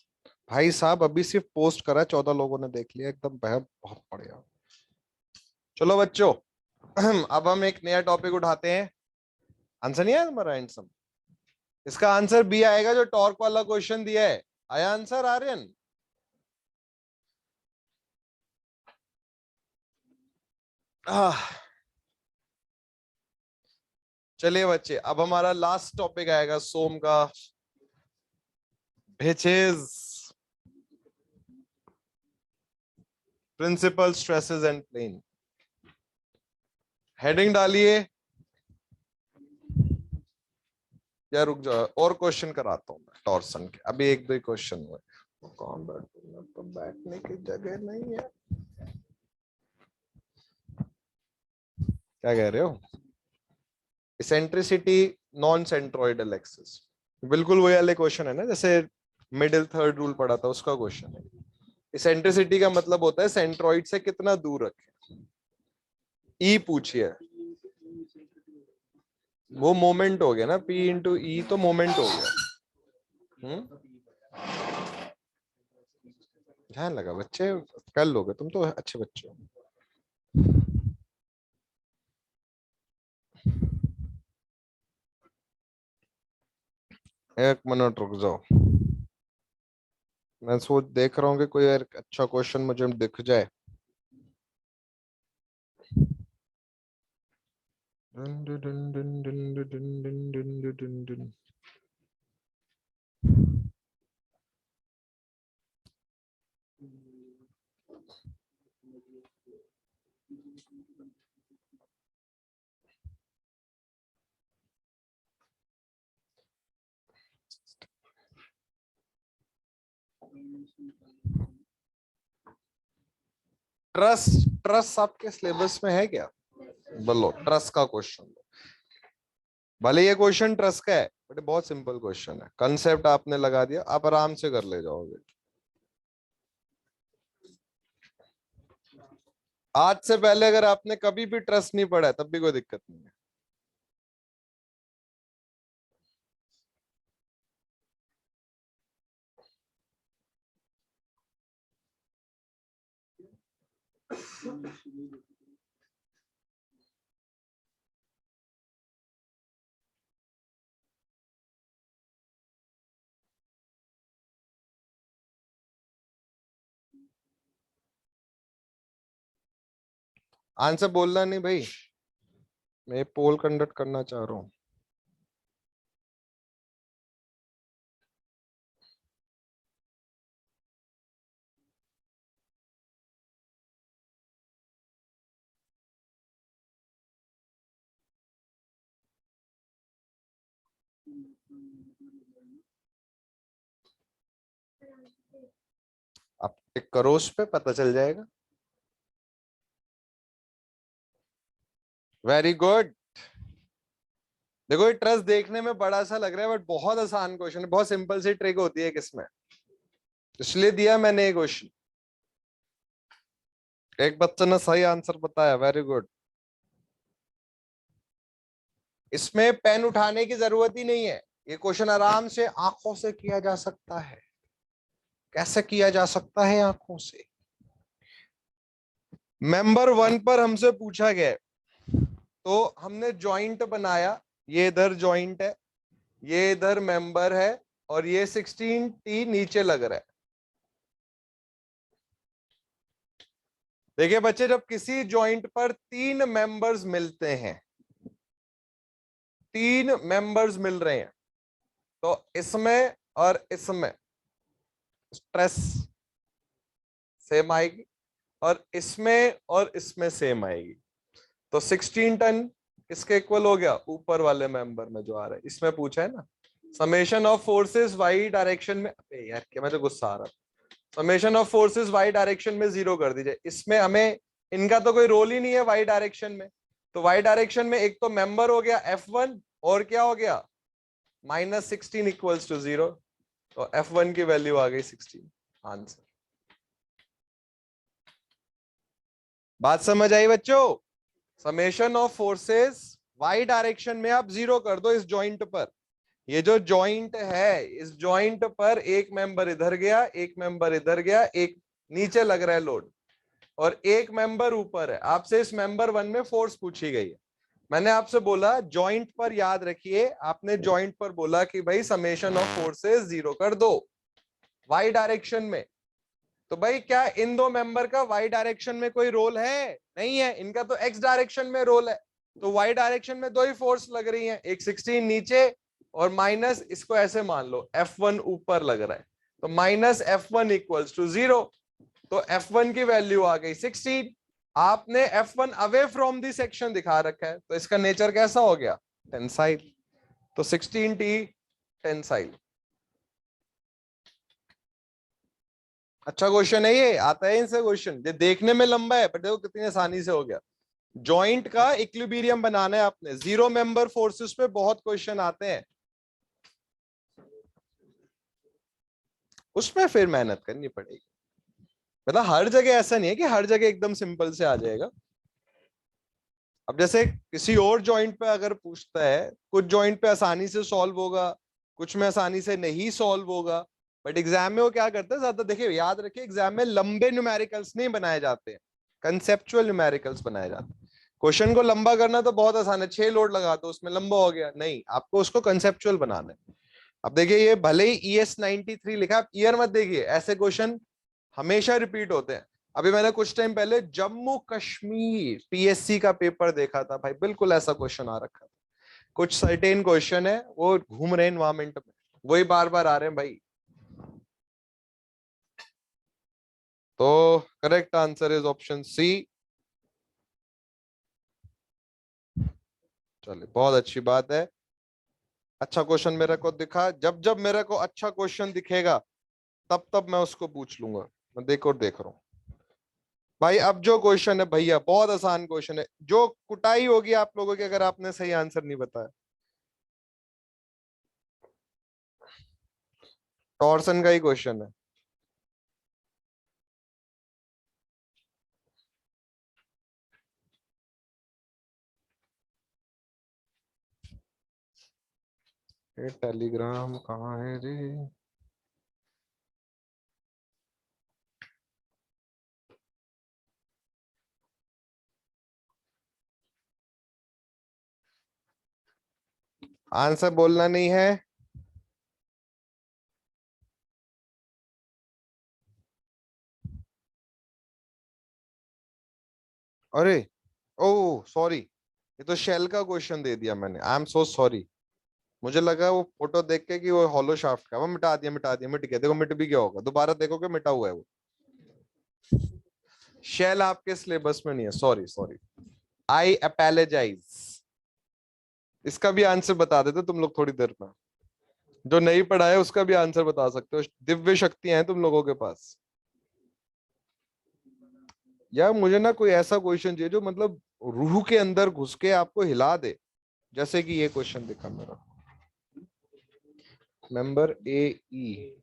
भाई साहब अभी सिर्फ पोस्ट करा, 14 लोगों ने देख लिया, एकदम बहुत बढ़िया। चलो बच्चों, अब हम एक नया टॉपिक उठाते हैं। आंसर नहीं आया तुम्हारा हैंडसम? इसका आंसर बी आएगा, जो टॉर्क वाला क्वेश्चन दिया है। आया आंसर आर्यन? आह, चलिए बच्चे, अब हमारा लास्ट टॉपिक आएगा सोम का, which is principal stresses and plane. Heading डालिए, या रुक जाओ, और क्वेश्चन कराता हूँ मैं टॉर्सन के, अभी एक दो क्वेश्चन हुए। कौन बैठूंगा, तो बैठने की जगह नहीं है। क्या कह रहे हो? इसेंट्रिसिटी नॉन सेंट्रोइडल एक्सिस, बिल्कुल वही वाले क्वेश्चन है ना, जैसे मिडिल थर्ड रूल पढ़ा था, उसका क्वेश्चन है। इसेंट्रिसिटी का मतलब होता है सेंट्रोइड से कितना दूर रखे। ई पूछिए, वो मोमेंट हो गया ना, P इंटू ई तो मोमेंट हो गया। ध्यान लगा बच्चे, कर लोगे तुम तो, अच्छे बच्चे हो। एक मिनट रुक जाओ, मैं सोच देख रहा हूँ कि कोई यार अच्छा क्वेश्चन मुझे दिख जाए। Done done done done done done done done done done. Trust, trust आपके सिलेबस में है क्या? बोलो, ट्रस्ट का क्वेश्चन। भले ये क्वेश्चन ट्रस्ट का है, बट बहुत सिंपल क्वेश्चन है, कंसेप्ट आपने लगा दिया, आप आराम से कर ले जाओगे। आज से पहले अगर आपने कभी भी ट्रस्ट नहीं पढ़ा है, तब भी कोई दिक्कत नहीं है। आंसर बोलना नहीं भाई, मैं पोल कंडक्ट करना चाह रहा हूँ। आप टिक करो उस पे, पता चल जाएगा। Very good. देखो ये ट्रस्ट देखने में बड़ा सा लग रहा है, बट बहुत आसान क्वेश्चन है, बहुत सिंपल सी ट्रिक होती है किसमें, इसलिए दिया मैंने ये क्वेश्चन। एक बच्चे ने सही आंसर बताया, वेरी गुड। इसमें पेन उठाने की जरूरत ही नहीं है, ये क्वेश्चन आराम से आंखों से किया जा सकता है। कैसे किया जा सकता है? आंखों से। मेंबर 1 पर हमसे पूछा गया है, तो हमने जॉइंट बनाया, ये इधर जॉइंट है, ये इधर मेंबर है, और ये 16T नीचे लग रहा है। देखिए बच्चे, जब किसी जॉइंट पर 3 मेंबर्स मिलते हैं, 3 मेंबर्स मिल रहे हैं, तो इसमें और इसमें स्ट्रेस सेम आएगी, और इसमें और इसमें सेम आएगी। तो 16 टन किसके इक्वल हो गया? ऊपर वाले मेंबर में जो आ रहा है, इसमें पूछा है ना। Summation of forces y direction में, अबे यार क्या, मैं तो गुस्सा आ रहा। Summation of forces y direction में 0 कर दीजिए। इसमें हमें, इनका तो कोई रोल ही नहीं है वाई डायरेक्शन में, तो वाई डायरेक्शन में एक तो मेंबर हो गया F1, और क्या हो गया? -16 इक्वल्स टू 0। तो F1 की वैल्यू आ गई 16। आंसर। बात समझ आई बच्चों? Summation of forces y direction में आप 0 कर दो इस जॉइंट पर। ये जो जॉइंट है, इस जॉइंट पर एक मेंबर इधर गया, एक मेंबर इधर गया, एक नीचे लग रहा है लोड, और एक मेंबर ऊपर है। आपसे इस मेंबर 1 में फोर्स पूछी गई है। मैंने आपसे बोला जॉइंट पर, याद रखिए आपने जॉइंट पर बोला कि भाई समेशन ऑफ फोर्सेस 0 कर दो वाई डायरेक्शन में। तो भाई क्या इन दो मेंबर का वाई डायरेक्शन में कोई रोल है? नहीं है, इनका तो एक्स डायरेक्शन में रोल है। तो वाई डायरेक्शन में दो ही फोर्स लग रही हैं, एक 16 नीचे और माइनस, इसको ऐसे मान लो F1 ऊपर लग रहा है, तो -F1 इक्वल्स टू 0। तो F1 की वैल्यू आ गई 16। आपने F1 away from the section दिखा रखा है, तो इसका नेचर कैसा हो गया? टेंसाइल। तो 16T टेंसाइल। अच्छा क्वेश्चन है ये, आता है इनसे क्वेश्चन। ये देखने में लंबा है पर देखो कितनी आसानी से हो गया। जॉइंट का इक्विलिब्रियम बनाना है आपने। 0 मेंबर फोर्सेस पे बहुत क्वेश्चन आते हैं, उसमें फिर मेहनत करनी पड़ेगी। मतलब हर जगह ऐसा नहीं है कि हर जगह एकदम सिंपल से आ जाएगा। अब जैसे किसी और जॉइंट पे अगर पूछता है, कुछ जॉइंट पे आसानी से सॉल्व होगा, कुछ में आसानी से नहीं सॉल्व होगा। बट एग्जाम में वो क्या करते हैं ज्यादा, देखिए याद रखिए, एग्जाम में लंबे न्यूमेरिकल्स नहीं बनाए जाते हैं, कंसेप्चुअल न्यूमेरिकल्स बनाए जाते हैं। क्वेश्चन को लंबा करना तो बहुत आसान है, 6 लोड लगा दो उसमें लंबा हो गया, नहीं, आपको उसको कंसेप्चुअल बनाना है। अब देखिए ये भले ही ES93 लिखा, आप ईयर मत देखिए, ऐसे क्वेश्चन हमेशा रिपीट होते हैं। अभी मैंने कुछ टाइम पहले जम्मू कश्मीर PSC का पेपर देखा था भाई, बिल्कुल ऐसा क्वेश्चन आ रखा था। कुछ सर्टेन क्वेश्चन है वो घूम रहे एनवायरमेंट में, वही बार बार आ रहे हैं भाई। तो correct answer is option C. चलिए बहुत अच्छी बात है। अच्छा क्वेश्चन मेरे को दिखा, जब जब मेरे को अच्छा क्वेश्चन दिखेगा तब तब मैं उसको पूछ लूंगा। मैं देख रहा हूँ भाई। अब जो क्वेश्चन है भैया बहुत आसान क्वेश्चन है, जो कुटाई होगी आप लोगों की अगर आपने सही आंसर नहीं बताया। टॉर्सन का ही क्वेश्चन है। ये टेलीग्राम कहाँ है रे? आंसर बोलना नहीं है। अरे ओ सॉरी, ये तो शेल का क्वेश्चन दे दिया मैंने, आई एम सो सॉरी। मुझे लगा वो फोटो देख के कि वो हॉलो शाफ्ट का, वो मिटा दिया मिट गया। देखो मिट भी गया होगा, दोबारा देखोगे मिटा हुआ है वो। शेल आपके सिलेबस में नहीं है, सॉरी सॉरी, आई अपेलोजाइज। इसका भी आंसर बता देते तुम लोग थोड़ी देर में। जो नहीं पढ़ा है उसका भी आंसर बता सकते हो, दिव्य शक्तियां हैं तुम लोगों के पास। यार मुझे ना कोई ऐसा क्वेश्चन चाहिए जो मतलब रूह के अंदर घुस के आपको हिला दे, जैसे कि ये क्वेश्चन दिखा मेरा। मेंबर AE,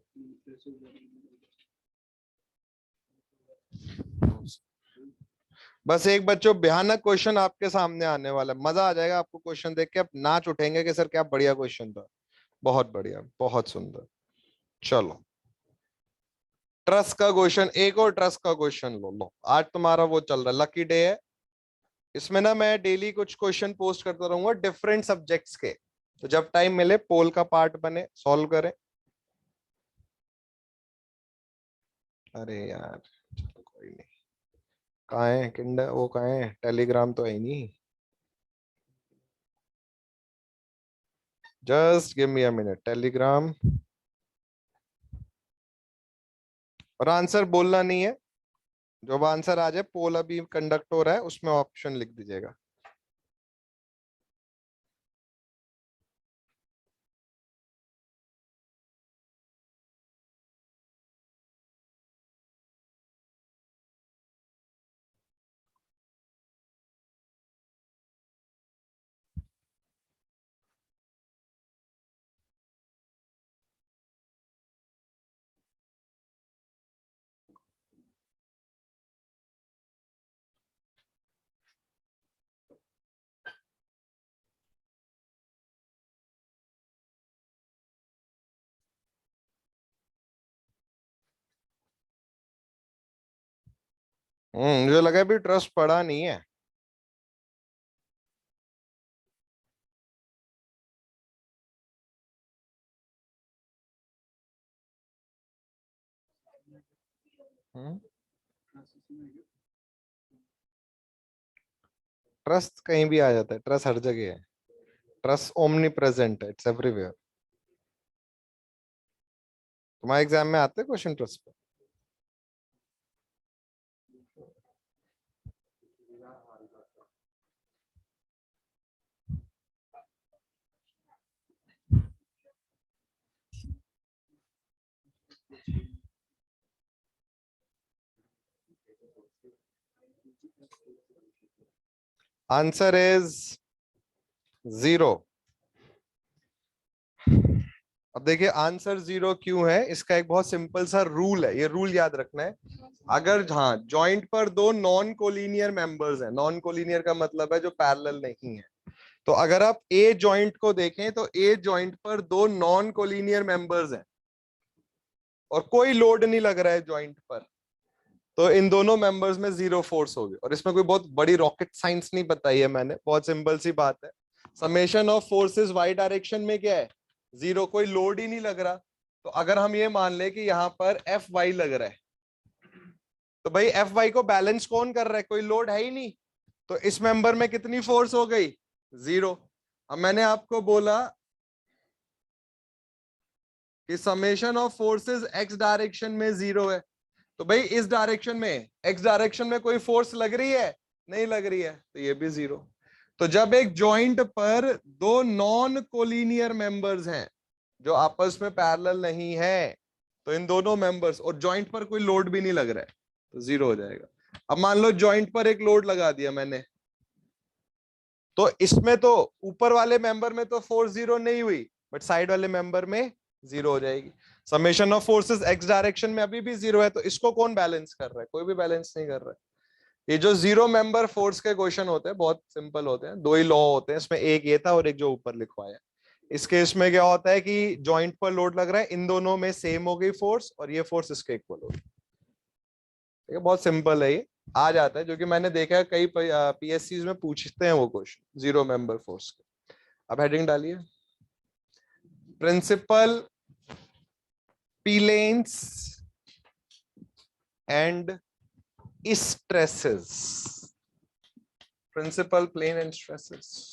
बस एक बच्चों भयानक क्वेश्चन आपके सामने आने वाला है, मजा आ जाएगा आपको क्वेश्चन देख के, आप नाच उठेंगे कि सर क्या बढ़िया क्वेश्चन था। बहुत बढ़िया, बहुत सुंदर। चलो ट्रस्ट का क्वेश्चन, एक और ट्रस्ट का क्वेश्चन लो। आज तुम्हारा वो चल रहा है, लकी डे है। इसमें ना मैं डेली कुछ क्वेश्चन पोस्ट करता रहूंगा डिफरेंट सब्जेक्ट्स के, तो जब टाइम मिले पोल का पार्ट बने, सॉल्व करें। अरे यार चलो कोई नहीं। कहाँ है किंडर, वो कहाँ है, टेलीग्राम तो है ही नहीं। Just give me a minute, Telegram. और आंसर बोलना नहीं है, जब आंसर आ जाए, पोल अभी कंडक्ट हो रहा है उसमें ऑप्शन लिख दीजिएगा। मुझे लगा भी ट्रस्ट पड़ा नहीं है। ट्रस्ट कहीं भी आ जाता है, ट्रस्ट हर जगह है, ट्रस्ट ओमनी प्रेजेंट है, इट्स एवरीवेयर। तुम्हारे एग्जाम में आते हैं क्वेश्चन ट्रस्ट पे? Answer is 0। अब देखिए आंसर 0 क्यों है, इसका एक बहुत सिंपल सा रूल है, ये रूल याद रखना है। अगर हाँ जॉइंट पर दो नॉन कोलिनियर मेंबर्स हैं, नॉन कोलिनियर का मतलब है जो पैरेलल नहीं है, तो अगर आप ए जॉइंट को देखें तो ए जॉइंट पर दो नॉन कोलिनियर मेंबर्स हैं और कोई लोड नहीं लग रहा है जॉइंट पर, तो इन दोनों मेंबर्स में 0 फोर्स होगी। और इसमें कोई बहुत बड़ी रॉकेट साइंस नहीं बताई है मैंने, बहुत सिंपल सी बात है। Summation of forces y direction में क्या है, 0, कोई लोड ही नहीं लग रहा। तो अगर हम ये मान ले कि यहाँ पर एफ वाई लग रहा है, तो भाई एफ वाई को बैलेंस कौन कर रहा है, कोई लोड है ही नहीं, तो इस मेंबर में कितनी फोर्स हो गई, 0। अब मैंने आपको बोला कि summation of forces x direction में 0 है, तो भाई इस डायरेक्शन में, एक्स डायरेक्शन में कोई फोर्स लग रही है, नहीं लग रही है, तो ये भी 0। तो जब एक जॉइंट पर दो नॉन कोलिनियर मेंबर्स हैं जो आपस में पैरेलल नहीं है, तो इन दोनों मेंबर्स, और जॉइंट पर कोई लोड भी नहीं लग रहा है, तो 0 हो जाएगा। अब मान लो जॉइंट पर एक लोड लगा दिया मैंने, तो इसमें तो ऊपर वाले मेंबर में तो फोर्स 0 नहीं हुई, बट साइड वाले मेंबर में 0 हो जाएगी। Summation of forces x direction में अभी भी 0 है, तो इसको कौन बैलेंस कर रहा है, कोई भी बैलेंस नहीं कर रहा है। ये जो 0 मेंबर फोर्स के क्वेश्चन होते हैं बहुत सिंपल होते हैं, दो ही लॉ होते हैं इसमें, एक ये था और एक जो ऊपर लिखवाया है। इस केस में क्या होता है कि जॉइंट पर लोड लग रहा है, इन दोनों में सेम हो गई फोर्स और ये फोर्स इसके इक्वल होगी। ठीक है, बहुत सिंपल है, ये आ जाता है, जो कि मैंने देखा है कई पीएससी में पूछते हैं वो क्वेश्चन 0 मेंबर फोर्स के। अब हेडिंग डालिए, principal planes and stresses. Principal plane and stresses.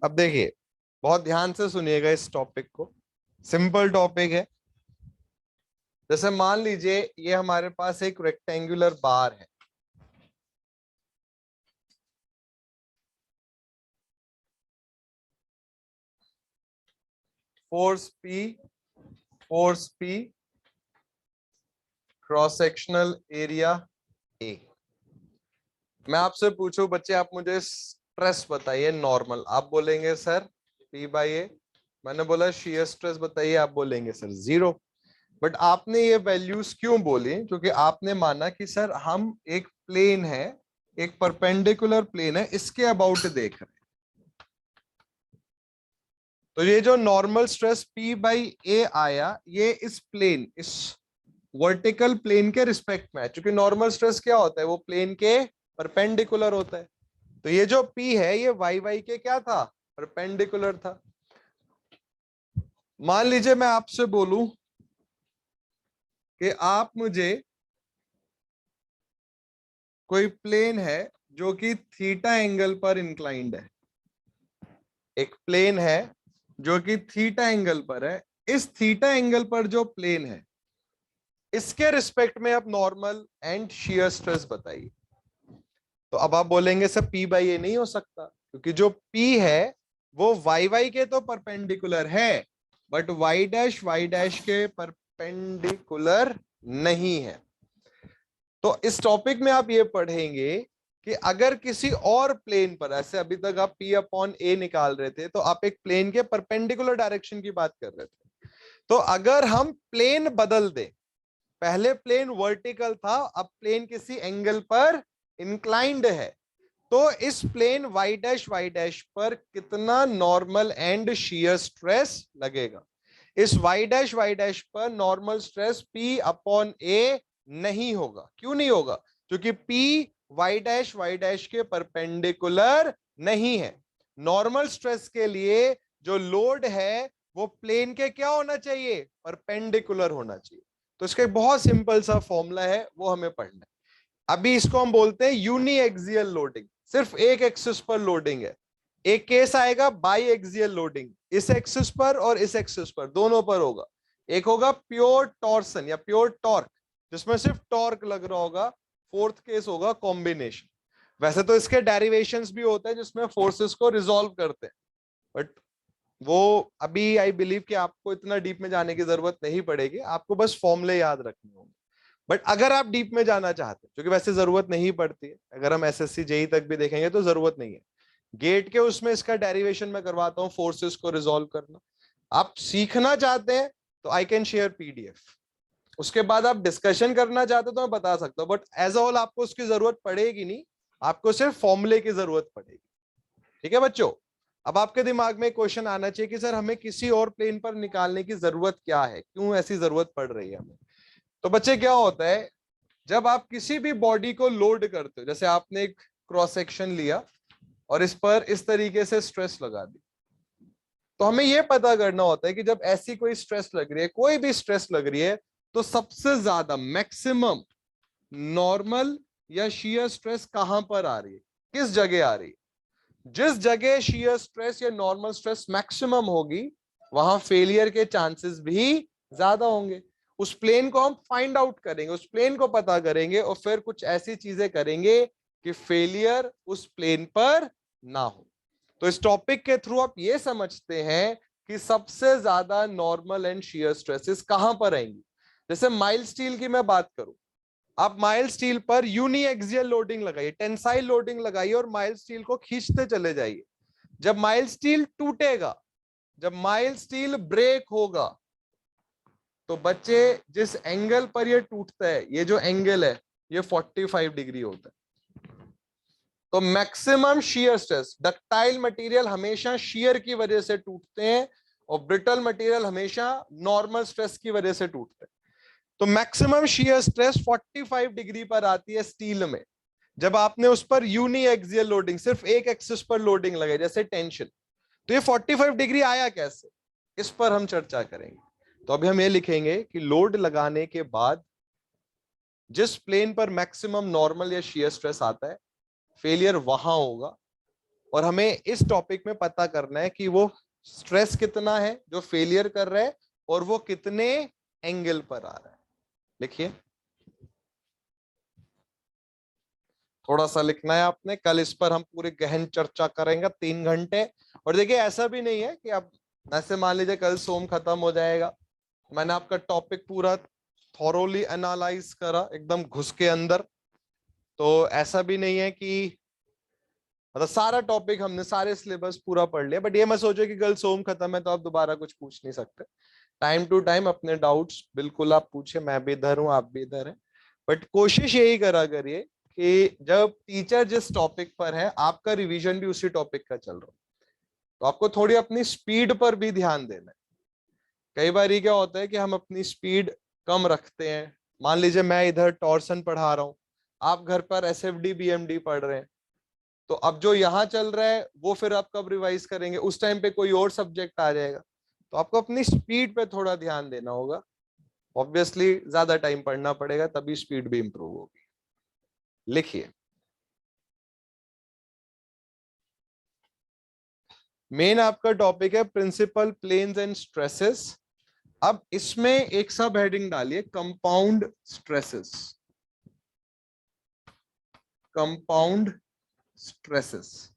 अब देखिए बहुत ध्यान से सुनिएगा इस टॉपिक को, सिंपल टॉपिक है। जैसे मान लीजिए ये हमारे पास एक रेक्टेंगुलर बार है, force P, cross sectional area A. मैं आपसे पूछूं बच्चे, आप मुझे स्ट्रेस बताइए नॉर्मल, आप बोलेंगे सर P/A। मैंने बोला शियर स्ट्रेस बताइए, आप बोलेंगे सर 0। बट आपने ये वैल्यूज क्यों बोली? क्योंकि आपने माना कि सर हम एक प्लेन है, एक परपेंडिकुलर प्लेन है, इसके अबाउट देख रहे हैं। तो ये जो नॉर्मल स्ट्रेस P बाई ए आया, ये इस प्लेन, इस वर्टिकल प्लेन के रिस्पेक्ट में है। क्योंकि नॉर्मल स्ट्रेस क्या होता है? वो प्लेन के परपेंडिकुलर होता है। तो ये जो P है ये वाई के क्या था? परपेंडिकुलर था। मान लीजिए मैं आपसे बोलूं कि आप मुझे कोई प्लेन है जो कि थीटा एंगल पर इंक्लाइंड है, एक प्लेन है जो कि थीटा एंगल पर है। इस थीटा एंगल पर जो प्लेन है, इसके रिस्पेक्ट में आप नॉर्मल एंड शियर स्ट्रेस बताइए। तो अब आप बोलेंगे सर P बाई ए नहीं हो सकता, क्योंकि जो P है वो वाई के तो परपेंडिकुलर है, बट वाई डैश के परपेंडिकुलर नहीं है। तो इस टॉपिक में आप ये पढ़ेंगे कि अगर किसी और प्लेन पर, ऐसे अभी तक आप P अपॉन ए निकाल रहे थे, तो आप एक प्लेन के परपेंडिकुलर डायरेक्शन की बात कर रहे थे। तो अगर हम प्लेन बदल दें, पहले प्लेन वर्टिकल था, अब प्लेन किसी एंगल पर इंक्लाइंड है, तो इस प्लेन वाई डैश पर कितना नॉर्मल एंड शियर स्ट्रेस लगेगा? इस वाई डैश पर नॉर्मल स्ट्रेस P अपॉन ए नहीं होगा। क्यों नहीं होगा? क्योंकि P वाई डैश के परपेंडिकुलर नहीं है। नॉर्मल स्ट्रेस के लिए जो लोड है वो प्लेन के क्या होना चाहिए? परपेंडिकुलर होना चाहिए। तो इसका एक बहुत सिंपल सा फॉर्मूला है, वो हमें पढ़ना है। अभी इसको हम बोलते हैं यूनी एक्सियल लोडिंग। सिर्फ एक एक्सिस पर लोडिंग है। एक केस आएगा बाई एक्सियल लोडिंग, इस एक्सिस पर और इस एक्सिस पर, दोनों पर होगा। एक होगा प्योर टॉर्सन या प्योर टॉर्क, जिसमें सिर्फ टॉर्क लग रहा होगा। फोर्थ केस होगा कॉम्बिनेशन। वैसे तो इसके डेरिवेशंस भी होते हैं जिसमें फोर्सेस को रिजॉल्व करते हैं, बट वो अभी आई बिलीव कि आपको इतना डीप में जाने की जरूरत नहीं पड़ेगी, आपको बस फॉर्मूले याद रखने होंगे। बट अगर आप डीप में जाना चाहते हैं, क्योंकि वैसे जरूरत नहीं पड़ती है, अगर हम एसएससी जेई तक भी देखेंगे तो जरूरत नहीं है। गेट के उसमें इसका डेरिवेशन मैं करवाता हूं, फोर्सेस को रिजॉल्व करना। आप सीखना चाहते हैं तो आई कैन शेयर पीडीएफ। उसके बाद आप डिस्कशन करना चाहते हो तो मैं बता सकता हूं, बट एज अ होल आपको उसकी जरूरत पड़ेगी नहीं, आपको सिर्फ फॉर्मूले की जरूरत पड़ेगी। ठीक है बच्चों? अब आपके दिमाग में क्वेश्चन आना चाहिए कि सर हमें किसी और प्लेन पर निकालने की जरूरत क्या है, क्यों ऐसी जरूरत पड़ रही है हमें? तो बच्चे क्या होता है, जब आप किसी भी बॉडी को लोड करते हो, जैसे आपने एक क्रॉस सेक्शन लिया और इस पर इस तरीके से स्ट्रेस लगा दी, तो हमें यह पता करना होता है कि जब ऐसी कोई स्ट्रेस लग रही है, कोई भी स्ट्रेस लग रही है, तो सबसे ज्यादा मैक्सिमम नॉर्मल या शियर स्ट्रेस कहां पर आ रही है, किस जगह आ रही है? जिस जगह शियर स्ट्रेस या नॉर्मल स्ट्रेस मैक्सिमम होगी, वहां फेलियर के चांसेस भी ज्यादा होंगे। उस प्लेन को हम फाइंड आउट करेंगे, उस प्लेन को पता करेंगे और फिर कुछ ऐसी चीजें करेंगे कि फेलियर उस प्लेन पर ना हो। तो इस टॉपिक के थ्रू आप ये समझते हैं कि सबसे ज्यादा नॉर्मल एंड शियर स्ट्रेसेस कहां पर आएंगी। जैसे माइल्ड स्टील की मैं बात करूं, आप माइल्ड स्टील पर यूनी एक्सियल लोडिंग लगाइए, टेंसाइल लोडिंग लगाइए और माइल्ड स्टील को खींचते चले जाइए। जब माइल्ड स्टील टूटेगा, जब माइल्ड स्टील ब्रेक होगा, तो बच्चे जिस एंगल पर ये टूटता है, ये जो एंगल है ये 45 डिग्री होता है। तो maximum shear stress, ductile material हमेशा शियर की वजह से टूटते हैं और ब्रिटल मटेरियल हमेशा नॉर्मल स्ट्रेस की वजह से टूटते हैं। तो मैक्सिमम शियर स्ट्रेस 45 डिग्री पर आती है स्टील में, जब आपने उस पर यूनी एक्सियल लोडिंग, सिर्फ एक एक्सिस पर लोडिंग लगाई, जैसे टेंशन। तो ये 45 डिग्री आया कैसे, इस पर हम चर्चा करेंगे। तो अभी हम ये लिखेंगे कि लोड लगाने के बाद जिस प्लेन पर मैक्सिमम नॉर्मल या शियर स्ट्रेस आता है, फेलियर वहां होगा। और हमें इस टॉपिक में पता करना है कि वो स्ट्रेस कितना है जो फेलियर कर रहा है और वो कितने एंगल पर आ रहा है। लिखिए, थोड़ा सा लिखना है आपने। कल इस पर हम पूरी गहन चर्चा करेंगे 3 घंटे। और देखिए ऐसा भी नहीं है कि अब ऐसे मान लीजिए कल सोम खत्म हो जाएगा, मैंने आपका टॉपिक पूरा थॉरोली एनालाइज करा एकदम घुस के अंदर, तो ऐसा भी नहीं है कि मतलब सारा टॉपिक हमने, सारे सिलेबस पूरा पढ़ लिया। बट ये मत सोचो कि कल सोम खत्म है तो आप दोबारा कुछ पूछ नहीं सकते। टाइम टू टाइम अपने डाउट्स बिल्कुल आप पूछे, मैं भी इधर हूं, आप भी इधर हैं, बट कोशिश यही करा करिए कि जब टीचर जिस टॉपिक पर है आपका रिवीजन भी उसी टॉपिक का चल रहा हो, तो आपको थोड़ी अपनी स्पीड पर भी ध्यान देना है। कई बार ये क्या होता है कि हम अपनी स्पीड कम रखते हैं। मान लीजिए मैं इधर टॉर्सन पढ़ा रहा हूं, आप घर पर एसएफडी बीएमडी पढ़ रहे हैं, तो अब जो यहाँ चल रहा है वो फिर आप कब रिवाइज करेंगे, उस टाइम पे कोई और सब्जेक्ट आ जाएगा। तो आपको अपनी स्पीड पे थोड़ा ध्यान देना होगा। ऑब्वियसली ज्यादा टाइम पढ़ना पड़ेगा, तभी स्पीड भी इंप्रूव होगी। लिखिए, मेन आपका टॉपिक है प्रिंसिपल प्लेन्स एंड स्ट्रेसेस। अब इसमें एक सब हेडिंग डालिए, कंपाउंड स्ट्रेसेस। Compound stresses.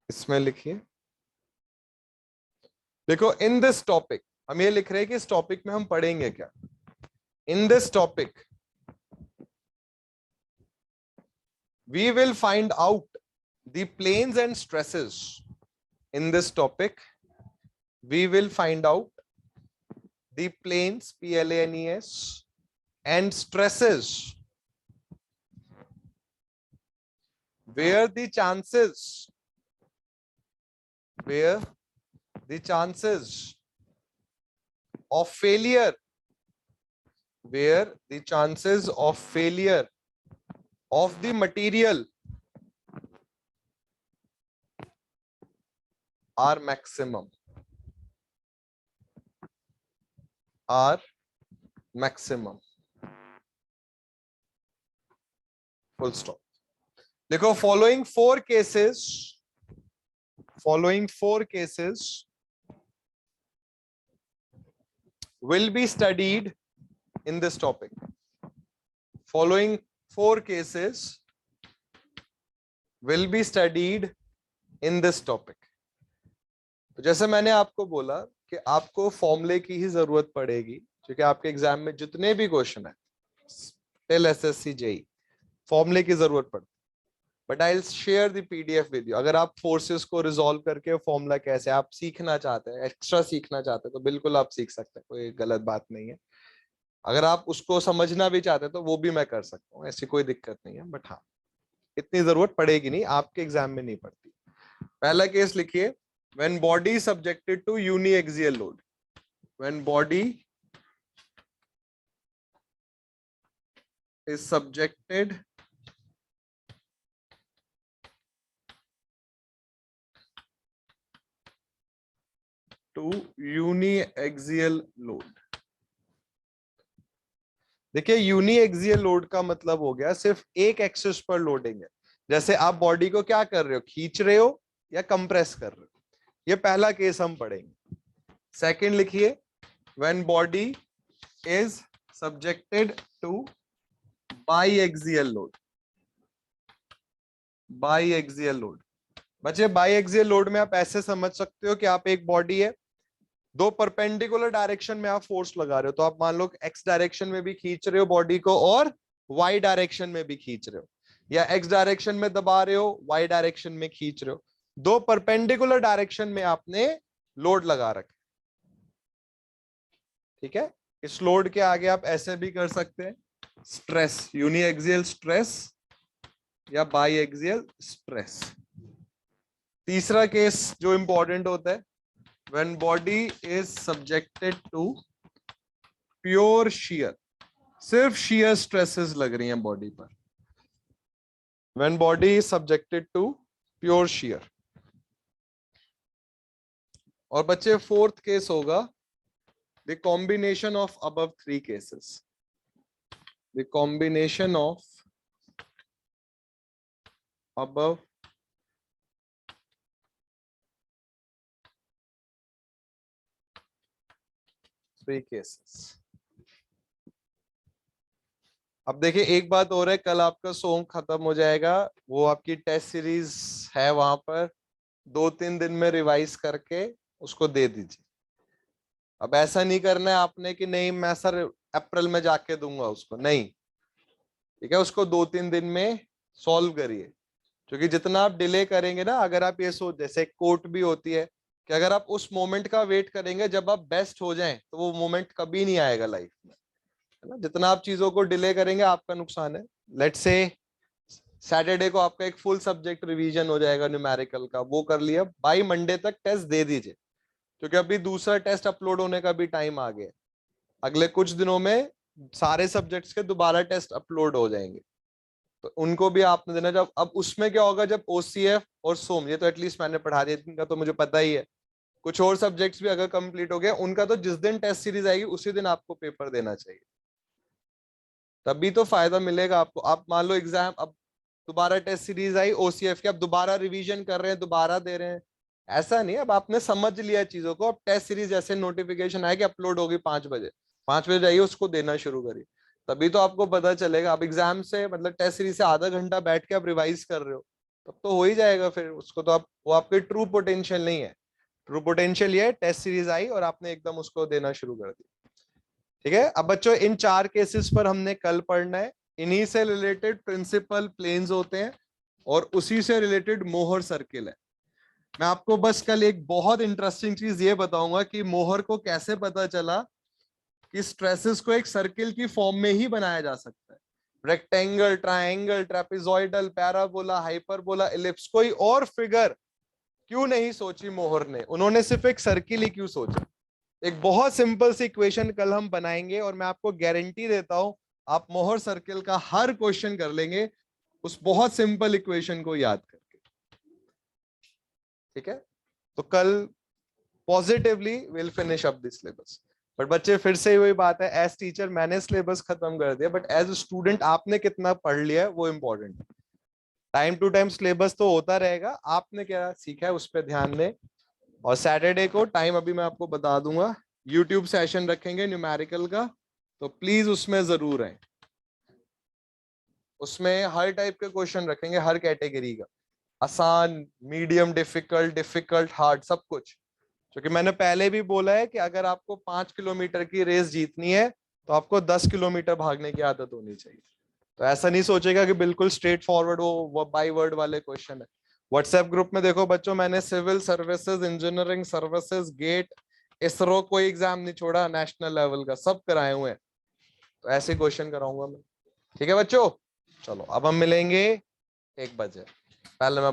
इसमें लिखिए, देखो इन दिस टॉपिक, हम ये लिख रहे हैं कि इस टॉपिक में हम पढ़ेंगे क्या। In this topic we will find out the planes and stresses. In this topic we will find out the planes, PLANES, and stresses where the chances of failure, where the chances of failure of the material are maximum, full stop। देखो, following four cases will be studied in this topic। Following four cases will be studied in this topic। तो जैसे मैंने आपको बोला कि आपको फॉर्मूले की ही जरूरत पड़ेगी, क्योंकि आपके एग्जाम में जितने भी क्वेश्चन है टिल SSC JEE फॉर्मूले की जरूरत पड़ती। But I will share the PDF with you. अगर आप फोर्सेस को रिजॉल्व करके फॉर्मूला कैसे आप सीखना चाहते हैं, एक्स्ट्रा सीखना चाहते हैं, तो बिल्कुल आप सीख सकते हैं, कोई गलत बात नहीं है। अगर आप उसको समझना भी चाहते हैं तो वो भी मैं कर सकता हूँ, ऐसी कोई दिक्कत नहीं है। बट हाँ, इतनी जरूरत पड़ेगी नहीं, आपके एग्जाम में नहीं पड़ती। पहला केस लिखिए, when body is subjected to uniaxial load। when body is subjected to uniaxial load। देखिए, यूनिएक्सियल लोड का मतलब हो गया सिर्फ एक एक्सिस पर लोडिंग है। जैसे आप बॉडी को क्या कर रहे हो, खींच रहे हो या कंप्रेस कर रहे हो। ये पहला केस हम पढ़ेंगे। सेकंड लिखिए, when body is subjected to biaxial load. Biaxial load, बच्चे बाईएक्सियल लोड में आप ऐसे समझ सकते हो कि आप एक बॉडी है, दो परपेंडिकुलर डायरेक्शन में आप फोर्स लगा रहे हो। तो आप मान लो एक्स डायरेक्शन में भी खींच रहे हो बॉडी को और वाई डायरेक्शन में भी खींच रहे हो, या एक्स डायरेक्शन में दबा रहे हो, वाई डायरेक्शन में खींच रहे हो। दो परपेंडिकुलर डायरेक्शन में आपने लोड लगा रखा। ठीक है, इस लोड के आगे आप ऐसे भी कर सकते हैं, स्ट्रेस, यूनिएक्सियल स्ट्रेस या बाईएक्सियल स्ट्रेस। तीसरा केस जो इंपॉर्टेंट होता है, when body is subjected to pure shear। सिर्फ shear stresses लग रही हैं बॉडी पर। when body is subjected to pure shear। और बच्चे फोर्थ केस होगा the combination of above three cases। the combination of above three cases। अब देखिए, एक बात हो रहा है, कल आपका सॉन्ग खत्म हो जाएगा, वो आपकी टेस्ट सीरीज है, वहां पर 2-3 दिन में रिवाइज करके उसको दे दीजिए। अब ऐसा नहीं करना है आपने कि नहीं मैं सर अप्रैल में जाके दूंगा उसको, नहीं, ठीक है, उसको 2-3 दिन में सॉल्व करिए। क्योंकि जितना आप डिले करेंगे ना, अगर आप ये सोच, जैसे कोट भी होती है कि अगर आप उस मोमेंट का वेट करेंगे जब आप बेस्ट हो जाएं, तो वो मोमेंट कभी नहीं आएगा लाइफ में, है ना। जितना आप चीजों को डिले करेंगे आपका नुकसान है। लेट्स से सैटरडे को आपका एक फुल सब्जेक्ट रिवीजन हो जाएगा न्यूमेरिकल का, वो कर लिया, बाई मंडे तक टेस्ट दे दीजिए, क्योंकि अभी दूसरा टेस्ट अपलोड होने का भी टाइम आ गया। अगले कुछ दिनों में सारे सब्जेक्ट्स के दोबारा टेस्ट अपलोड हो जाएंगे, तो उनको भी आपने देना। जब अब उसमें क्या होगा, जब ओसीएफ और सोम, ये तो एटलीस्ट मैंने पढ़ा दिया, इनका तो मुझे पता ही है, कुछ और सब्जेक्ट्स भी अगर कंप्लीट हो गए उनका तो जिस दिन टेस्ट सीरीज आएगी उसी दिन आपको पेपर देना चाहिए, तभी तो फायदा मिलेगा आपको। आप मान लो एग्जाम, अब दोबारा टेस्ट सीरीज आई ओसीएफ की, अब दोबारा रिवीजन कर रहे हैं, दोबारा दे रहे हैं, ऐसा नहीं। अब आपने समझ लिया चीजों को, अब टेस्ट सीरीज जैसे नोटिफिकेशन आएगी अपलोड होगी 5 बजे, 5 बजे जाइए उसको देना शुरू करिए, तभी तो आपको पता चलेगा। अब एग्जाम से मतलब टेस्ट सीरीज से आधा घंटा बैठ के आप रिवाइज कर रहे हो, तब तो हो ही जाएगा फिर उसको, तो आप, वो आपके ट्रू पोटेंशियल नहीं है। ट्रू पोटेंशियल ये है, टेस्ट सीरीज आई और आपने एकदम उसको देना शुरू कर दिया, ठीक है। अब बच्चों इन 4 केसेस पर हमने कल पढ़ना है। इन्हीं से रिलेटेड प्रिंसिपल प्लेन्स होते हैं और उसी से रिलेटेड मोहर सर्किल है। मैं आपको बस कल एक बहुत इंटरेस्टिंग चीज ये बताऊंगा कि मोहर को कैसे पता चला कि स्ट्रेसेस को एक सर्किल की फॉर्म में ही बनाया जा सकता है। Rectangle, triangle, trapezoidal, parabola, hyperbola, ellipse, कोई और फिगर क्यों नहीं सोची मोहर ने, उन्होंने सिर्फ एक सर्किल ही क्यों सोचा। एक बहुत सिंपल सी इक्वेशन कल हम बनाएंगे और मैं आपको गारंटी देता हूं आप मोहर सर्किल का हर क्वेश्चन कर लेंगे उस बहुत सिंपल इक्वेशन को याद करके, ठीक है। तो कल positively will finish up this syllabus. But बच्चे फिर से वही बात है, एज टीचर मैंने सिलेबस खत्म कर दिया, बट एज स्टूडेंट आपने कितना पढ़ लिया है वो इंपॉर्टेंट है। टाइम टू टाइम सिलेबस तो होता रहेगा, आपने क्या सीखा है उस पर ध्यान दें। और सैटरडे को टाइम अभी मैं आपको बता दूंगा, यूट्यूब सेशन रखेंगे न्यूमेरिकल का, तो प्लीज उसमें जरूर आए। उसमें हर टाइप के क्वेश्चन रखेंगे, हर कैटेगरी का, आसान, मीडियम, डिफिकल्ट, डिफिकल्ट, हार्ड, सब कुछ। क्योंकि मैंने पहले भी बोला है कि अगर आपको 5 किलोमीटर की रेस जीतनी है तो आपको 10 किलोमीटर भागने की आदत होनी चाहिए। तो ऐसा नहीं सोचेगा कि बिल्कुल स्ट्रेट फॉरवर्ड वो बाई वर्ड वाले क्वेश्चन है। व्हाट्सएप ग्रुप में देखो बच्चों, मैंने civil services, engineering services, GATE, ISRO, कोई एग्जाम नहीं छोड़ा नेशनल लेवल का, सब कराए हुए हैं। तो ऐसे क्वेश्चन कराऊंगा मैं, ठीक है बच्चों। चलो अब हम मिलेंगे 1 बजे। पहले मैं